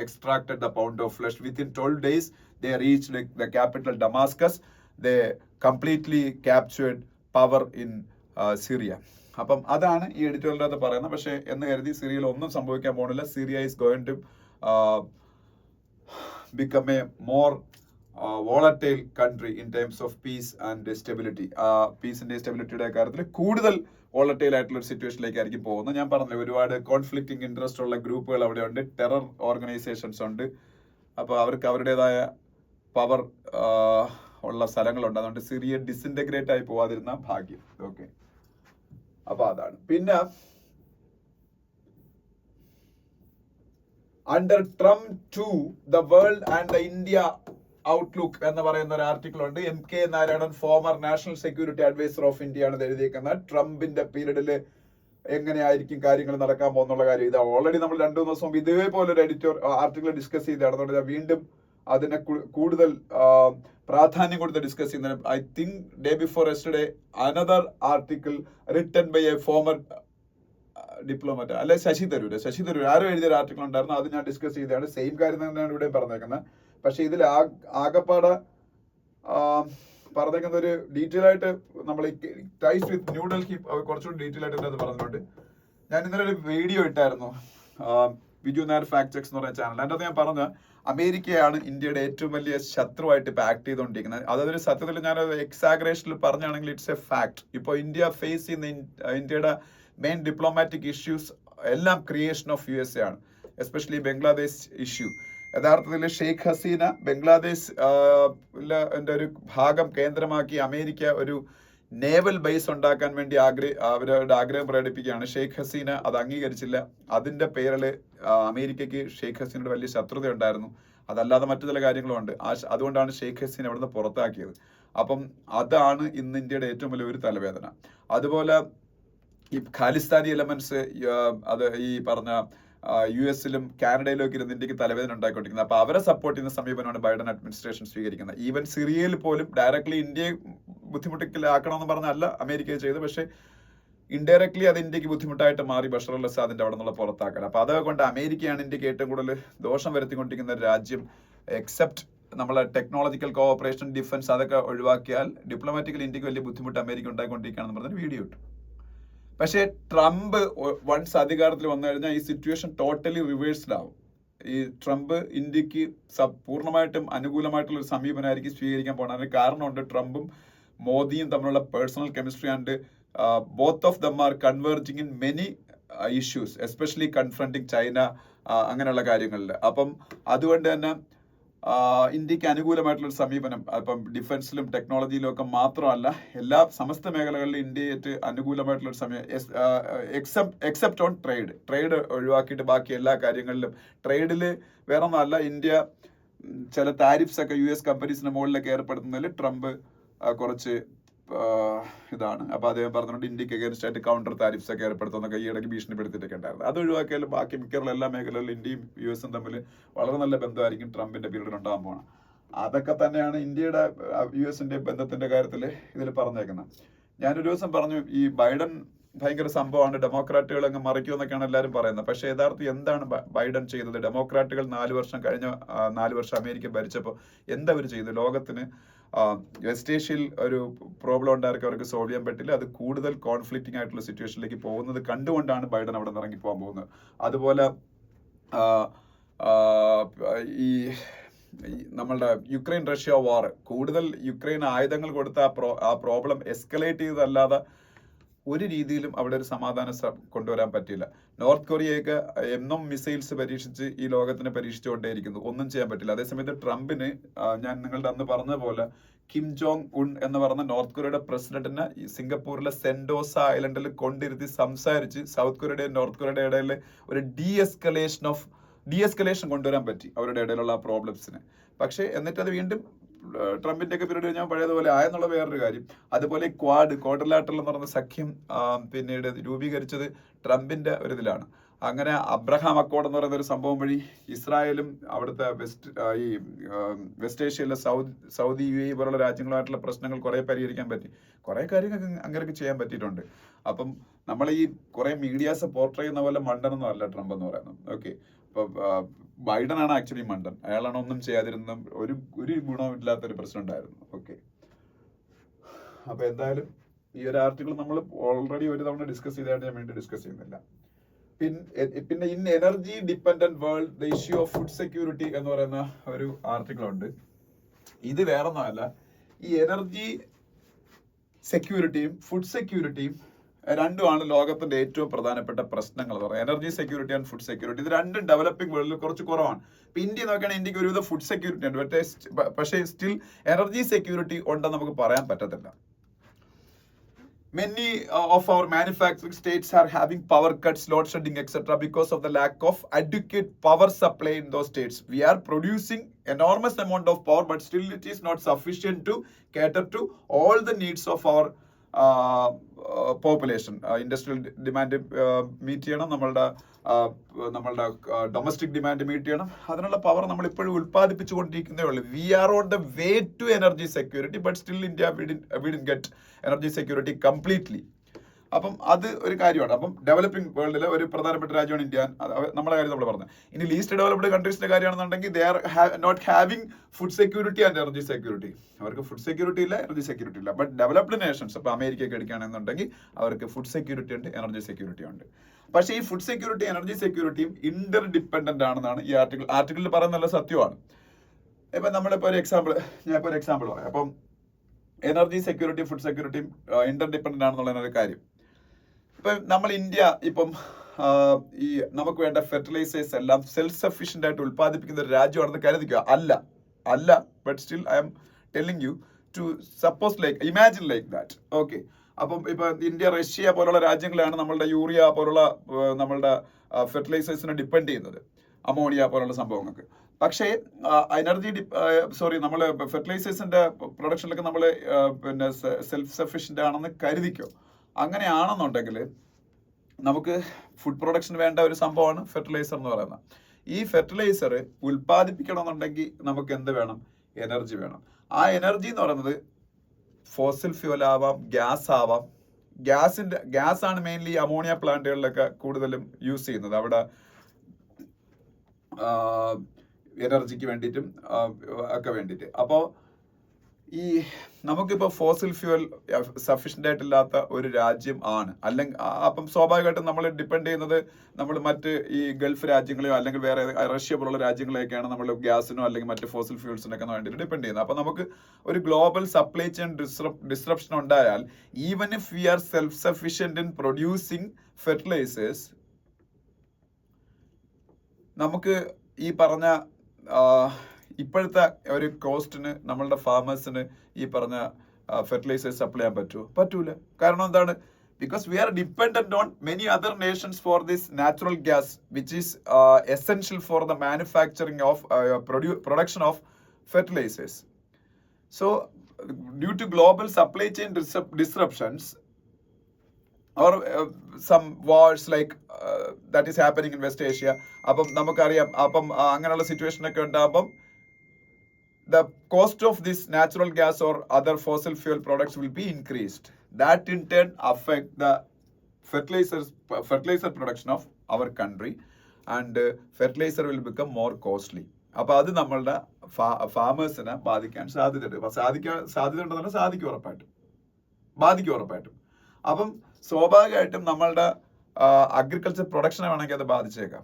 extracted the pound of flesh. Within 12 days they reached the capital Damascus. They completely captured power in Syria. അപ്പം അതാണ് ഈ എഡിറ്റോറിയലിന്റെ അകത്ത് പറയുന്നത്. പക്ഷെ എന്ന് കരുതി സിറിയയിൽ ഒന്നും സംഭവിക്കാൻ പോകുന്നില്ല. Syria is going to become a more volatile country in terms of peace and stability. പീസിന്റെ സ്റ്റെബിലിറ്റിയുടെ കാര്യത്തിൽ കൂടുതൽ വോളറ്റൈൽ ആയിട്ടുള്ള ഒരു സിറ്റുവേഷനിലേക്ക് ആയിരിക്കും പോകുന്നത്. ഞാൻ പറഞ്ഞില്ല, ഒരുപാട് കോൺഫ്ലിക്റ്റിംഗ് ഇൻട്രസ്റ്റ് ഉള്ള ഗ്രൂപ്പുകൾ അവിടെ ഉണ്ട്, ടെറർ ഓർഗനൈസേഷൻസ് ഉണ്ട്. അപ്പോൾ അവർക്ക് അവരുടേതായ പവർ ഉള്ള സ്ഥലങ്ങളുണ്ട്. അതുകൊണ്ട് സിറിയ ഡിസിൻറ്റഗ്രേറ്റ് ആയി പോവാതിരുന്ന ഭാഗ്യം. ഓക്കെ, അപ്പൊ അതാണ്. പിന്നെ under Trump 2 the world and the India outlook എന്ന് പറയുന്ന ഒരു ആർട്ടിക്കിൾ ഉണ്ട്. MK Narayanan, former national security adviser of India ആണ് എഴുതിയിരിക്കുന്നത്. ട്രംപിന്റെ പീരീഡിൽ എങ്ങനെയായിരിക്കും കാര്യങ്ങൾ നടക്കാൻ പോകുന്നുള്ള കാര്യം ഇത് ഓൾറെഡി നമ്മൾ 2-3 ദിവസം മുമ്പ് ഇതേപോലെ ഒരു ആർട്ടിക്കിൾ ഡിസ്കസ് ചെയ്താണ്. വീണ്ടും അതിനെ കൂടുതൽ പ്രാധാന്യം കൊടുത്ത് ഡിസ്കസ് ചെയ്യുന്നത്. I think day before yesterday another article written by a former diplomat, അല്ലെ ശശി തരൂർ ആരോ എഴുതിയ ആർട്ടിക്കിൾ ഉണ്ടായിരുന്നു. അത് ഞാൻ ഡിസ്കസ് ചെയ്തതാണ്. സെയിം കാര്യം തന്നെയാണ് ഇവിടെ പറഞ്ഞേക്കുന്നത്. പക്ഷെ ഇതിൽ ആകെപ്പാടെ പറഞ്ഞേക്കുന്ന ഒരു ഡീറ്റെയിൽ ആയിട്ട് നമ്മൾ ടൈസ് വിത്ത് ന്യൂഡൽഹി കുറച്ചുകൂടി ഡീറ്റെയിൽ ആയിട്ട് അത് പറഞ്ഞിട്ടുണ്ട്. ഞാൻ ഇന്നലെ ഒരു വീഡിയോ ഇട്ടായിരുന്നു വിജു നായർ ഫാക്ട് ചെക്സ് എന്ന് പറയുന്ന ചാനൽ. അതിൻ്റെ അത് ഞാൻ പറഞ്ഞ അമേരിക്കയാണ് ഇന്ത്യയുടെ ഏറ്റവും വലിയ ശത്രുവായിട്ട് ഇപ്പൊ ആക്ട് ചെയ്തുകൊണ്ടിരിക്കുന്നത്. അതൊരു സത്യത്തിൽ ഞാൻ എക്സാഗ്രേഷനിൽ പറഞ്ഞാണെങ്കിൽ ഇറ്റ്സ് എ ഫാക്ട്. ഇപ്പോൾ ഇന്ത്യ ഫേസ് ചെയ്യുന്ന ഇന്ത്യയുടെ മെയിൻ ഡിപ്ലോമാറ്റിക് ഇഷ്യൂസ് എല്ലാം ക്രിയേഷൻ ഓഫ് USA ആണ്. Especially Bangladesh issue. യഥാർത്ഥത്തിൽ ഷെയ്ഖ് ഹസീന ബംഗ്ലാദേശ് ഒരു ഭാഗം കേന്ദ്രമാക്കി അമേരിക്ക ഒരു നേവൽ ബേസ് ഉണ്ടാക്കാൻ വേണ്ടി അവരുടെ ആഗ്രഹം പ്രകടിപ്പിക്കുകയാണ്. ഷെയ്ഖ് ഹസീന അത് അംഗീകരിച്ചില്ല. അതിന്റെ പേരിൽ അമേരിക്കയ്ക്ക് ഷെയ്ഖ് ഹസീനയുടെ വലിയ ശത്രുത ഉണ്ടായിരുന്നു. അതല്ലാതെ മറ്റു ചില കാര്യങ്ങളുമുണ്ട്. അതുകൊണ്ടാണ് ഷെയ്ഖ് ഹസീന അവിടുന്ന് പുറത്താക്കിയത്. അപ്പം അതാണ് ഇന്ന് ഇന്ത്യയുടെ ഏറ്റവും വലിയ ഒരു തലവേദന. അതുപോലെ ഈ ഖാലിസ്ഥാനി എലമെന്റ്സ് അത് ഈ പറഞ്ഞ US-ലും കാനഡയിലും ഒക്കെ ഇരുന്ന് ഇന്ത്യക്ക് തലവേദന ഉണ്ടാക്കിക്കൊണ്ടിരിക്കുന്നത്. അപ്പൊ അവരെ സപ്പോർട്ട് ചെയ്യുന്ന സമീപനമാണ് ബൈഡൻ അഡ്മിനിസ്ട്രേഷൻ സ്വീകരിക്കുന്നത്. ഈവൻ സിറിയയിൽ പോലും ഡയറക്ട്ലി ഇന്ത്യയെ ബുദ്ധിമുട്ടിലാക്കണമെന്ന് പറഞ്ഞല്ല അമേരിക്ക ചെയ്ത്, പക്ഷേ ഇൻഡയറക്ട്ലി അത് ഇന്ത്യക്ക് ബുദ്ധിമുട്ടായിട്ട് മാറി ബഷർ അൽ അസാദിന്റെ അവിടെ നിന്നുള്ള പുറത്താക്കാൻ. അപ്പൊ അതുകൊണ്ട് അമേരിക്കയാണ് ഇന്ത്യക്ക് ഏറ്റവും കൂടുതൽ ദോഷം വരുത്തിക്കൊണ്ടിരിക്കുന്ന ഒരു രാജ്യം. എക്സെപ്റ്റ് നമ്മളെ ടെക്നോളജിക്കൽ കോഓപ്പറേഷൻ, ഡിഫൻസ്, അതൊക്കെ ഒഴിവാക്കിയാൽ ഡിപ്ലോമാറ്റിക്കലി ഇന്ത്യക്ക് വലിയ ബുദ്ധിമുട്ട് അമേരിക്ക ഉണ്ടായിക്കൊണ്ടിരിക്കുകയാണെന്ന് പറഞ്ഞൊരു വീഡിയോ ഇട്ടു. പക്ഷേ ട്രംപ് വൺസ് അധികാരത്തിൽ വന്നു കഴിഞ്ഞാൽ ഈ സിറ്റുവേഷൻ ടോട്ടലി റിവേഴ്സ്ഡ് ആവും. ഈ ട്രംപ് ഇന്ത്യക്ക് പൂർണ്ണമായിട്ടും അനുകൂലമായിട്ടുള്ള ഒരു സമീപനമായിരിക്കും സ്വീകരിക്കാൻ പോകുന്നത്. അതിന് കാരണമുണ്ട്, ട്രംപും മോദിയും തമ്മിലുള്ള personal chemistry and both of them are converging in many issues, especially confronting China, അങ്ങനെയുള്ള കാര്യങ്ങളിൽ. അപ്പം അതുകൊണ്ട് തന്നെ ഇന്ത്യക്ക് അനുകൂലമായിട്ടുള്ള ഒരു സമീപനം അപ്പം ഡിഫൻസിലും ടെക്നോളജിയിലും ഒക്കെ മാത്രമല്ല, എല്ലാ സമസ്ത മേഖലകളിലും ഇന്ത്യയായിട്ട് അനുകൂലമായിട്ടുള്ള ഒരു സമയം, എക്സെപ്റ്റ് ഓൺ ട്രേഡ് ഒഴിവാക്കിയിട്ട് ബാക്കി എല്ലാ കാര്യങ്ങളിലും. ട്രേഡിൽ വേറെ ഒന്നുമല്ല, ഇന്ത്യ ചില താരിഫ്സ് ഒക്കെ US കമ്പനീസിന്റെ മുകളിലൊക്കെ ഏർപ്പെടുത്തുന്നതിൽ ട്രംപ് കുറച്ച് ഇതാണ്. അപ്പൊ അദ്ദേഹം പറഞ്ഞുകൊണ്ട് ഇന്ത്യക്ക് അഗേൻസ്റ്റ് ആയിട്ട് കൗണ്ടർ താരിഫ്സ് ഒക്കെ ഏർപ്പെടുത്തുന്നൊക്കെ ഈ ഇടയ്ക്ക് ഭീഷണിപ്പെടുത്തിയിട്ടൊക്കെ ഉണ്ടായിരുന്നു. അത് ഒഴിവാക്കിയാലും ബാക്കി മിക്കവാറും എല്ലാ മേഖലകളിലും ഇന്ത്യയും US തമ്മിൽ വളരെ നല്ല ബന്ധമായിരിക്കും ട്രംപിന്റെ പീരീഡിൽ ഉണ്ടാകാൻ പോകണം. അതൊക്കെ തന്നെയാണ് ഇന്ത്യയുടെ US-ന്റെ ബന്ധത്തിന്റെ കാര്യത്തിൽ ഇതിൽ പറഞ്ഞേക്കുന്നത്. ഞാനൊരു ദിവസം പറഞ്ഞു, ഈ ബൈഡൻ ഭയങ്കര സംഭവമാണ്, ഡെമോക്രാറ്റുകൾ അങ്ങ് മറിക്കുമെന്നൊക്കെയാണ് എല്ലാവരും പറയുന്നത്. പക്ഷേ യഥാർത്ഥം എന്താണ് ബൈഡൻ ചെയ്തത്? ഡെമോക്രാറ്റുകൾ 4 വർഷം കഴിഞ്ഞ 4 വർഷം അമേരിക്ക ഭരിച്ചപ്പോൾ എന്താ അവർ ചെയ്തത്? ലോകത്തിന് വെസ്റ്റ് ഏഷ്യയിൽ ഒരു പ്രോബ്ലം ഉണ്ടായിരിക്കും, അവർക്ക് സോൾവ് ചെയ്യാൻ പറ്റില്ല. അത് കൂടുതൽ കോൺഫ്ലിക്റ്റിംഗ് ആയിട്ടുള്ള സിറ്റുവേഷനിലേക്ക് പോകുന്നത് കണ്ടുകൊണ്ടാണ് ബൈഡൻ അവിടെ നിന്ന് ഇറങ്ങി പോകാൻ പോകുന്നത്. അതുപോലെ ഈ നമ്മളുടെ യുക്രൈൻ റഷ്യ വാർ, കൂടുതൽ യുക്രൈൻ ആയുധങ്ങൾ കൊടുത്ത ആ പ്രോബ്ലം എസ്കലേറ്റ് ചെയ്തതല്ലാതെ ഒരു രീതിയിലും അവിടെ ഒരു സമാധാനം കൊണ്ടുവരാൻ പറ്റില്ല. നോർത്ത് കൊറിയയൊക്കെ എന്നും മിസൈൽസ് പരീക്ഷിച്ച് ഈ ലോകത്തിന് പരീക്ഷിച്ചുകൊണ്ടേയിരിക്കുന്നു, ഒന്നും ചെയ്യാൻ പറ്റില്ല. അതേസമയത്ത് ട്രംപിന്, ഞാൻ നിങ്ങളുടെ അന്ന് പറഞ്ഞ പോലെ, കിം ജോങ് ഉൺ എന്ന് പറഞ്ഞ നോർത്ത് കൊറിയയുടെ പ്രസിഡന്റിനെ സിംഗപ്പൂരിലെ സെന്റോസ ഐലൻഡിൽ കൊണ്ടിരുത്തി സംസാരിച്ച് സൗത്ത് കൊറിയയുടെയും നോർത്ത് കൊറിയയുടെ ഇടയിൽ ഒരു ഡീഎസ്കലേഷൻ കൊണ്ടുവരാൻ പറ്റി അവരുടെ ഇടയിലുള്ള ആ പ്രോബ്ലംസിന്. പക്ഷേ എന്നിട്ട് അത് വീണ്ടും ട്രംപിന്റെ ഒക്കെ പീരീഡ് ഞാൻ പഴയതുപോലെ ആയെന്നുള്ള വേറൊരു കാര്യം. അതുപോലെ ക്വാഡ്രിലാറ്ററൽ എന്ന് പറയുന്ന സഖ്യം പിന്നീട് രൂപീകരിച്ചത് ട്രംപിന്റെ ഒരു ഇതിലാണ്. അങ്ങനെ അബ്രഹാം അക്കോർഡ് എന്ന് പറയുന്ന ഒരു സംഭവം വഴി ഇസ്രായേലും അവിടുത്തെ വെസ്റ്റ് ഏഷ്യയിലെ സൗദി UAE പോലുള്ള രാജ്യങ്ങളുമായിട്ടുള്ള പ്രശ്നങ്ങൾ കുറെ പരിഹരിക്കാൻ പറ്റി. കുറെ കാര്യങ്ങൾ അങ്ങനെയൊക്കെ ചെയ്യാൻ പറ്റിയിട്ടുണ്ട്. അപ്പം നമ്മൾ ഈ കുറെ മീഡിയാസ് പോർട്രേ ചെയ്യുന്ന പോലെ മണ്ടനൊന്നും അല്ല ട്രംപ് എന്ന് പറയുന്നത്. ഓക്കെ, ഇപ്പൊ ബൈഡനാണ് ആക്ച്വലി മണ്ടൻ. അയാളാണ് ഒന്നും ചെയ്യാതിരുന്ന ഒരു ഗുണവും ഇല്ലാത്തൊരു പ്രസിഡന്റ് ആയിരുന്നു. ഓക്കെ, അപ്പൊ എന്തായാലും ഈ ഒരു ആർട്ടിക്കിൾ നമ്മൾ ഓൾറെഡി ഒരു തവണ ഡിസ്കസ് ചെയ്തായിട്ട് ഞാൻ വേണ്ടി ഡിസ്കസ് ചെയ്യുന്നില്ല. പിന്നെ in energy dependent world the issue of food security എന്ന് പറയുന്ന ഒരു ആർട്ടിക്കിൾ ഉണ്ട്. ഇത് വേറൊന്നുമല്ല, ഈ എനർജി സെക്യൂരിറ്റിയും ഫുഡ് സെക്യൂരിറ്റിയും രണ്ടുമാണ് ലോകത്തിന്റെ ഏറ്റവും പ്രധാനപ്പെട്ട പ്രശ്നങ്ങൾ എന്ന് പറയുന്നത്. Energy security and food security, ഇത് രണ്ടും ഡെവലപ്പിംഗ് വേൾഡിൽ കുറച്ച് കുറവാണ്. ഇപ്പൊ ഇന്ത്യ നോക്കുകയാണെങ്കിൽ ഇന്ത്യക്ക് ഒരുവിധ ഫുഡ് സെക്യൂരിറ്റി ഉണ്ട്, പക്ഷേ സ്റ്റിൽ എനർജി സെക്യൂരിറ്റി ഉണ്ടെന്ന് നമുക്ക് പറയാൻ പറ്റത്തില്ല. Many of our manufacturing states are having power cuts, load shedding, etc. because of the lack of adequate power supply in those states. We are producing enormous amount of power, but still it is not sufficient to cater to all the needs of our population. Industrial demand meet ചെയ്യണം, നമ്മളുടെ domestic demand meet ചെയ്യണം. അതിനുള്ള power നമ്മൾ ഇപ്പോഴും ഉൽപ്പാദിപ്പിച്ചുകൊണ്ടിരിക്കുന്നേ ഉള്ളൂ. We are on the way to energy security, but still India we didn't get energy security completely. അപ്പം അത് ഒരു കാര്യമാണ്. അപ്പം ഡെവലപ്പിംഗ് വേൾഡിലെ ഒരു പ്രധാനപ്പെട്ട രാജ്യമാണ് ഇന്ത്യ. നമ്മളെ കാര്യം നമ്മൾ പറഞ്ഞത്. ഇനി ലീസ്റ്റ് ഡെവലപ്ഡ് കൺട്രീസിന്റെ കാര്യമാണെന്നുണ്ടെങ്കിൽ they are not having food security and energy security. അവർക്ക് ഫുഡ് സെക്യൂരിറ്റി ഇല്ല, എനർജി സെക്യൂരിറ്റി ഇല്ല. ബട്ട് ഡെവലപ്ഡ് നേഷൻസ്, ഇപ്പൊ അമേരിക്കയൊക്കെ എടുക്കുകയാണെന്നുണ്ടെങ്കിൽ അവർക്ക് ഫുഡ് സെക്യൂരിറ്റി ഉണ്ട്, എനർജി സെക്യൂരിറ്റി ഉണ്ട്. പക്ഷേ ഈ ഫുഡ് സെക്യൂരിറ്റി എനർജി സെക്യൂരിറ്റിയും ഇന്റർ ഡിപ്പെൻഡന്റ് ആണെന്നാണ് ഈ ആർട്ടിക്കിളിൽ പറയുന്ന നല്ല സത്യമാണ്. ഇപ്പൊ നമ്മളിപ്പോ ഒരു എക്സാമ്പിൾ പറയാം. അപ്പം എനർജി സെക്യൂരിറ്റി ഫുഡ് സെക്യൂരിറ്റിയും ഇന്റർ ഡിപ്പെൻഡന്റ് ആണെന്നുള്ള ഒരു കാര്യം. ഇപ്പം നമ്മൾ ഇന്ത്യ ഇപ്പം ഈ നമുക്ക് വേണ്ട ഫെർട്ടിലൈസേഴ്സ് എല്ലാം സെൽഫ് സഫീഷ്യന്റ് ആയിട്ട് ഉൽപ്പാദിപ്പിക്കുന്ന ഒരു രാജ്യമാണെന്ന് കരുതിക്കുക. അല്ല but still I'm telling you to suppose like imagine like that. Okay, അപ്പം ഇപ്പൊ ഇന്ത്യ റഷ്യ പോലുള്ള രാജ്യങ്ങളാണ് നമ്മളുടെ യൂറിയ പോലുള്ള നമ്മളുടെ ഫെർട്ടിലൈസേഴ്സിനെ ഡിപ്പെൻഡ് ചെയ്യുന്നത്, അമോണിയ പോലുള്ള സംഭവങ്ങൾക്ക്. പക്ഷേ നമ്മൾ ഫെർട്ടിലൈസേഴ്സിന്റെ പ്രൊഡക്ഷനിലൊക്കെ നമ്മൾ പിന്നെ സെൽഫ് സഫീഷ്യന്റ് ആണെന്ന് കരുതിക്കോ. അങ്ങനെയാണെന്നുണ്ടെങ്കിൽ നമുക്ക് ഫുഡ് പ്രൊഡക്ഷൻ വേണ്ട ഒരു സംഭവമാണ് ഫെർട്ടിലൈസർ എന്ന് പറയുന്നത്. ഈ ഫെർട്ടിലൈസർ ഉൽപ്പാദിപ്പിക്കണമെന്നുണ്ടെങ്കിൽ നമുക്ക് എന്ത് വേണം? എനർജി വേണം. ആ എനർജി എന്ന് പറയുന്നത് ഫോസിൽ ഫ്യൂൽ ആവാം, ഗ്യാസ് ആവാം. ഗ്യാസ് ആണ് മെയിൻലി അമോണിയ പ്ലാന്റുകളിലൊക്കെ കൂടുതലും യൂസ് ചെയ്യുന്നത്, അവിടെ എനർജിക്ക് വേണ്ടിയിട്ടും ഒക്കെ വേണ്ടിയിട്ട്. അപ്പോൾ ഈ നമുക്കിപ്പോൾ ഫോസിൽ ഫ്യൂവൽ സഫീഷ്യൻ്റ് ആയിട്ടില്ലാത്ത ഒരു രാജ്യം ആണ്, അല്ലെങ്കിൽ അപ്പം സ്വാഭാവികമായിട്ടും നമ്മൾ ഡിപ്പെൻഡ് ചെയ്യുന്നത് നമ്മൾ മറ്റ് ഈ ഗൾഫ് രാജ്യങ്ങളെയോ അല്ലെങ്കിൽ വേറെ റഷ്യ പോലുള്ള രാജ്യങ്ങളെയൊക്കെയാണ് നമ്മൾ ഗ്യാസിനോ അല്ലെങ്കിൽ മറ്റ് ഫോസിൽ ഫ്യൂൾസിനൊക്കെ വേണ്ടിയിട്ട് ഡിപ്പെൻഡ് ചെയ്യുന്നത്. അപ്പം നമുക്ക് ഒരു ഗ്ലോബൽ സപ്ലൈ ചെയിൻ ഡിസ്റപ്ഷൻ ഉണ്ടായാൽ, even if we are self sufficient in producing fertilisers, നമുക്ക് ഈ പറഞ്ഞ ഇപ്പോഴത്തെ ഒരു കോസ്റ്റിന് നമ്മളുടെ ഫാമേഴ്സിന് ഈ പറഞ്ഞ ഫെർട്ടിലൈസേഴ്സ് സപ്ലൈ ചെയ്യാൻ പറ്റൂല. കാരണം എന്താണ്? because we are dependent on many other nations for this natural gas, which is essential for the manufacturing of production of fertilizers. So due to global supply chain disruptions or some wars like that is happening in West Asia, അപ്പം നമുക്കറിയാം, അപ്പം അങ്ങനെയുള്ള situation ഒക്കെ ഉണ്ടാകുമ്പം the cost of this natural gas or other fossil fuel products will be increased. That in turn affect the fertilizer production of our country, and fertilizer will become more costly. അപ്പോൾ അത് നമ്മളുടെ ഫാമേഴ്സിനെ ബാധിക്കാൻ സാധ്യതയുണ്ട്. സാധിക്കും ഉറപ്പായിട്ടും. അപ്പം സ്വാഭാവികമായിട്ടും നമ്മളുടെ അഗ്രികൾച്ചർ പ്രൊഡക്ഷനെ വേണമെങ്കിൽ അത് ബാധിച്ചേക്കാം.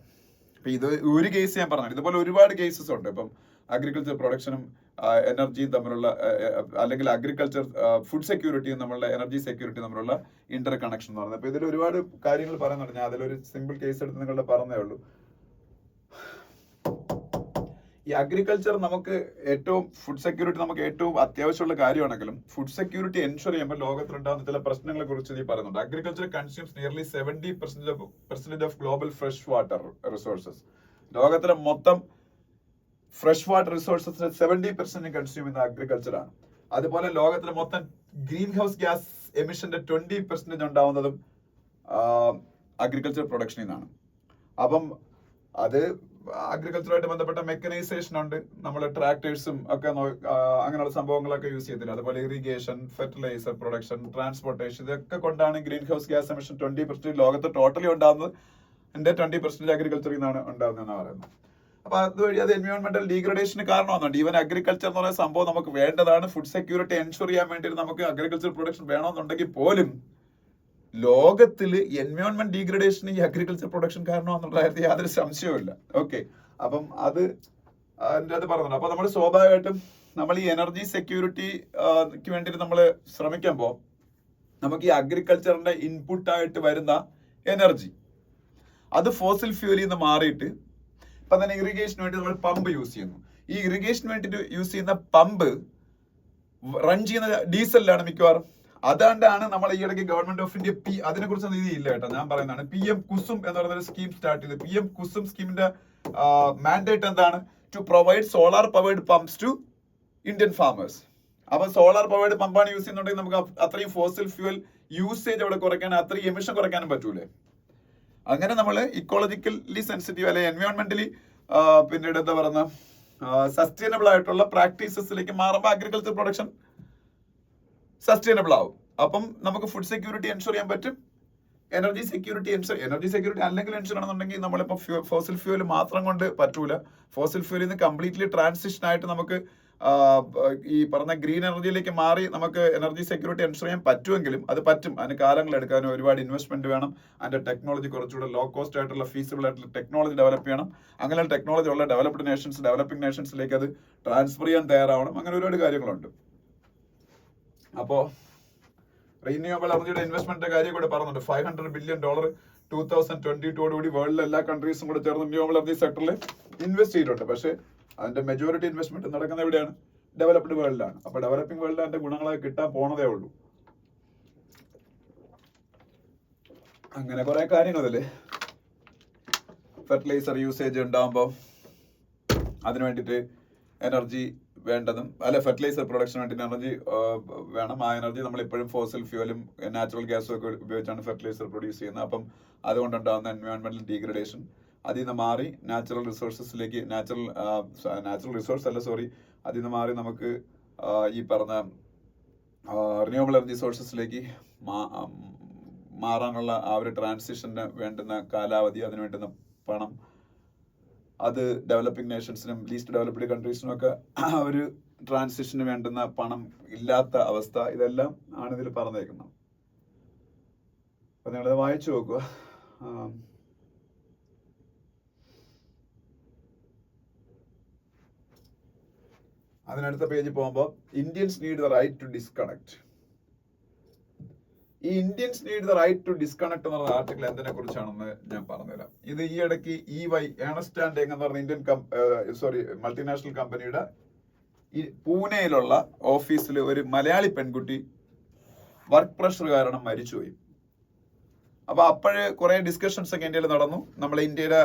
ഇപ്പം ഇത് ഒരു കേസ് ഞാൻ പറഞ്ഞു, ഇതുപോലെ ഒരുപാട് കേസസ് ഉണ്ട്. ഇപ്പം അഗ്രികൾച്ചർ പ്രൊഡക്ഷനും എനർജിയും തമ്മിലുള്ള, അല്ലെങ്കിൽ അഗ്രികൾച്ചർ ഫുഡ് സെക്യൂരിറ്റിയും നമ്മളുടെ എനർജി സെക്യൂരിറ്റിയും തമ്മിലുള്ള ഇന്റർ കണക്ഷൻ എന്ന് പറയുന്നത്. അപ്പൊ ഇതിൽ ഒരുപാട് കാര്യങ്ങൾ പറയുന്നുണ്ട്. ഞാൻ അതിലൊരു സിമ്പിൾ കേസ് എടുത്ത് നിങ്ങളുടെ പറഞ്ഞേ ഉള്ളൂ. ഈ അഗ്രികൾച്ചർ നമുക്ക് ഏറ്റവും, ഫുഡ് സെക്യൂരിറ്റി നമുക്ക് ഏറ്റവും അത്യാവശ്യമുള്ള കാര്യമാണെങ്കിലും ഫുഡ് സെക്യൂരിറ്റി എൻഷുർ ചെയ്യുമ്പോൾ ലോകത്തിലുണ്ടാകുന്ന ചില പ്രശ്നങ്ങളെ കുറിച്ച് ഈ പറയുന്നുണ്ട്. Agriculture consumes nearly 70% of global fresh water resources. ലോകത്തിലെ മൊത്തം ഫ്രഷ് വാട്ടർ റിസോഴ്സസ് 70% കൺസ്യൂം ചെയ്യുന്ന അഗ്രികൾച്ചർ ആണ്. അതുപോലെ ലോകത്തിലെ മൊത്തം ഗ്രീൻ ഹൗസ് ഗ്യാസ് എമിഷന്റെ 20% ഉണ്ടാവുന്നതും അഗ്രികൾച്ചർ പ്രൊഡക്ഷനിൽ നിന്നാണ്. അപ്പം അത് അഗ്രികൾച്ചറുമായിട്ട് ബന്ധപ്പെട്ട മെക്കനൈസേഷൻ ഉണ്ട്, നമ്മൾ ട്രാക്ടേഴ്സും ഒക്കെ അങ്ങനെയുള്ള സംഭവങ്ങളൊക്കെ യൂസ് ചെയ്തില്ല. അതുപോലെ ഇറിഗേഷൻ, ഫെർട്ടിലൈസർ പ്രൊഡക്ഷൻ, ട്രാൻസ്പോർട്ടേഷൻ, ഇതൊക്കെ കൊണ്ടാണ് ഗ്രീൻ ഹൗസ് ഗ്യാസ് എമിഷൻ 20% ലോകത്ത് ടോട്ടലി ഉണ്ടാകുന്നത്. 20% അഗ്രികൾച്ചറിൽ നിന്നാണ് ഉണ്ടാകുന്നതെന്നാണ് പറയുന്നത്. അപ്പൊ അതുവഴി അത് എൻവയോൺമെന്റൽ ഡീഗ്രഡേഷന് കാരണമാകുന്നുണ്ട്. ഈവൻ അഗ്രികൾച്ചർ എന്ന് പറയുന്ന സംഭവം നമുക്ക് വേണ്ടതാണ്, ഫുഡ് സെക്യൂരിറ്റി എൻഷുർ ചെയ്യാൻ വേണ്ടി നമുക്ക് അഗ്രികൾച്ചർ പ്രൊഡക്ഷൻ വേണമെന്നുണ്ടെങ്കിൽ പോലും ലോകത്തില് എൻവയോൺമെന്റ് ഡീഗ്രഡേഷന് ഈ അഗ്രികൾച്ചർ പ്രൊഡക്ഷൻ കാരണമെന്നുള്ള കാര്യത്തിൽ യാതൊരു സംശയവുമില്ല. ഓക്കെ, അപ്പം അത് അതിൻ്റെ അത് പറഞ്ഞിട്ടുണ്ട്. അപ്പൊ നമ്മൾ സ്വാഭാവികമായിട്ടും നമ്മൾ ഈ എനർജി സെക്യൂരിറ്റിക്ക് വേണ്ടിയിട്ട് നമ്മൾ ശ്രമിക്കുമ്പോൾ നമുക്ക് ഈ അഗ്രികൾച്ചറിന്റെ ഇൻപുട്ടായിട്ട് വരുന്ന എനർജി അത് ഫോസിൽ ഫ്യൂലിൽ നിന്ന് മാറിയിട്ട് ഇപ്പൊ തന്നെ ഇറിഗേഷന് വേണ്ടി നമ്മൾ പമ്പ് യൂസ് ചെയ്യുന്നു. ഈ ഇറിഗേഷന് വേണ്ടിയിട്ട് യൂസ് ചെയ്യുന്ന പമ്പ് റൺ ചെയ്യുന്ന ഡീസലിലാണ് മിക്കവാറും. അതുകൊണ്ടാണ് നമ്മൾ ഈ ഇടയ്ക്ക് ഗവൺമെന്റ് ഓഫ് ഇന്ത്യ അതിനെ കുറിച്ച് നീതി ഇല്ല കേട്ടോ, ഞാൻ പറയുന്നതാണ്. PM കുസും എന്ന് പറയുന്ന ഒരു സ്കീം സ്റ്റാർട്ട് ചെയ്ത്. PM കുസും സ്കീമിന്റെ മാൻഡേറ്റ് എന്താണ്? To provide solar powered pumps to Indian farmers. അപ്പൊ സോളാർ പവേർഡ് പമ്പാണ് യൂസ് ചെയ്യുന്നുണ്ടെങ്കിൽ നമുക്ക് അത്രയും ഫോസിൽ ഫ്യൂവൽ യൂസേജ് അവിടെ കുറയ്ക്കാനും അത്രയും എമിഷൻ കുറയ്ക്കാനും പറ്റൂലേ. അങ്ങനെ നമ്മൾ ഇക്കോളജിക്കലി സെൻസിറ്റീവ് അല്ലെങ്കിൽ എൻവയോൺമെന്റലി പിന്നീട് എന്താ പറയുന്ന സസ്റ്റൈനബിൾ ആയിട്ടുള്ള പ്രാക്ടീസസിലേക്ക് മാറുമ്പോൾ അഗ്രികൾച്ചർ പ്രൊഡക്ഷൻ സസ്റ്റൈനബിൾ ആവും. അപ്പം നമുക്ക് ഫുഡ് സെക്യൂരിറ്റി എൻഷുർ ചെയ്യാൻ പറ്റും, എനർജി സെക്യൂരിറ്റി അല്ലെങ്കിൽ എൻഷുർ ആണെന്നുണ്ടെങ്കിൽ നമ്മളിപ്പോൾ ഫോസിൽ ഫ്യൂവൽ മാത്രം കൊണ്ട് പറ്റൂല. ഫോസിൽ ഫ്യൂലിൽ നിന്ന് കംപ്ലീറ്റ്ലി ട്രാൻസിഷൻ ആയിട്ട് നമുക്ക് ഈ പറഞ്ഞ ഗ്രീൻ എനർജിയിലേക്ക് മാറി നമുക്ക് എനർജി സെക്യൂരിറ്റി എൻഷുർ ചെയ്യാൻ പറ്റുമെങ്കിലും അത് പറ്റും. അതിന് കാലങ്ങൾ എടുക്കാനും ഒരുപാട് ഇൻവെസ്റ്റ്മെന്റ് വേണം. അതിന്റെ ടെക്നോളജി കുറച്ചുകൂടെ ലോ കോസ്റ്റ് ആയിട്ടുള്ള ഫീസിബിൾ ആയിട്ടുള്ള ടെക്നോളജി ഡെവലപ്പ് ചെയ്യണം. അങ്ങനെ ടെക്നോളജി ഉള്ള ഡെവലപ്പിംഗ് നേഷൻസിലേക്ക് അത് ട്രാൻസ്ഫർ ചെയ്യാൻ തയ്യാറാവണം. അങ്ങനെ ഒരുപാട് കാര്യങ്ങളുണ്ട്. അപ്പോ റിന്യൂവബിൾ എനർജിയുടെ ഇൻവെസ്റ്റ്മെന്റിന്റെ കാര്യം കൂടെ പറഞ്ഞിട്ടുണ്ട്. $500 ബില്യൺ 2022 വേൾഡിലെ എല്ലാ കൺട്രീസും കൂടെ ചേർന്ന് റിന്യൂവബിൾ എനർജി സെക്ടറിൽ ഇൻവെസ്റ്റ് ചെയ്തിട്ടുണ്ട്. പക്ഷേ അതിന്റെ മെജോറിറ്റി ഇൻവെസ്റ്റ്മെന്റ് നടക്കുന്ന എവിടെയാണ്? ഡെവലപ്ഡ് വേൾഡിലാണ്. അപ്പൊ ഡെവലപ്പിംഗ് വേൾഡിൽ അതിന്റെ ഗുണങ്ങളൊക്കെ കിട്ടാൻ പോണതേ ഉള്ളൂ. അങ്ങനെ കുറെ കാര്യങ്ങളല്ലേ. ഫെർട്ടിലൈസർ യൂസേജ് ഉണ്ടാകുമ്പോൾ അതിനു വേണ്ടിയിട്ട് എനർജി വേണ്ടതും ഫെർട്ടിലൈസർ പ്രൊഡക്ഷൻ വേണ്ടി എനർജി വേണം. ആ എനർജി നമ്മൾ ഇപ്പോഴും ഫോസിൽ ഫ്യൂവലും നാച്ചുറൽ ഗ്യാസും ഒക്കെ ഉപയോഗിച്ചാണ് ഫെർട്ടിലൈസർ പ്രൊഡ്യൂസ് ചെയ്യുന്നത്. അപ്പം അതുകൊണ്ടുണ്ടാകുന്ന എൻവയോൺമെന്റൽ ഡീഗ്രഡേഷൻ, അതിൽ നിന്ന് മാറി നാച്ചുറൽ റിസോഴ്സസിലേക്ക് അതിൽ നിന്ന് മാറി നമുക്ക് ഈ പറഞ്ഞ റിന്യൂവബിൾ എനർജി സോഴ്സസിലേക്ക് മാറാനുള്ള ആ ഒരു ട്രാൻസിഷന് വേണ്ടുന്ന കാലാവധി, അതിന് വേണ്ടുന്ന പണം, അത് ഡെവലപ്പിംഗ് നേഷൻസിനും ലീസ്റ്റ് ഡെവലപ്ഡ് കൺട്രീസിനും ഒക്കെ ഒരു ട്രാൻസിഷന് വേണ്ടുന്ന പണം ഇല്ലാത്ത അവസ്ഥ, ഇതെല്ലാം ആണ് ഇതിൽ പറഞ്ഞേക്കുന്നത്. അപ്പൊ നിങ്ങളത് വായിച്ചു നോക്കുക. അതിനടുത്ത പേജിൽ പോകുമ്പോൾ Indians need the right to disconnect. ഈ Indians need the right to disconnect എന്ന് പറഞ്ഞ ആർട്ടിക്കിൾ എന്തിനെ കുറിച്ചാണെന്ന് ഞാൻ പറഞ്ഞുതരാം. ഇത് ഈ ഇടയ്ക്ക് ഏണസ്റ്റ് ആൻഡ് യങ് എന്ന് പറഞ്ഞ ഇന്ത്യൻ മൾട്ടിനാഷണൽ കമ്പനിയുടെ ഈ പൂനെയിലുള്ള ഓഫീസിൽ ഒരു മലയാളി പെൺകുട്ടി വർക്ക് പ്രഷർ കാരണം മരിച്ചുപോയി. അപ്പൊ അപ്പോഴ് കുറെ ഡിസ്കഷൻസ് ഒക്കെ ഇന്ത്യയിൽ നടന്നു. നമ്മളെ ഇന്ത്യയിലെ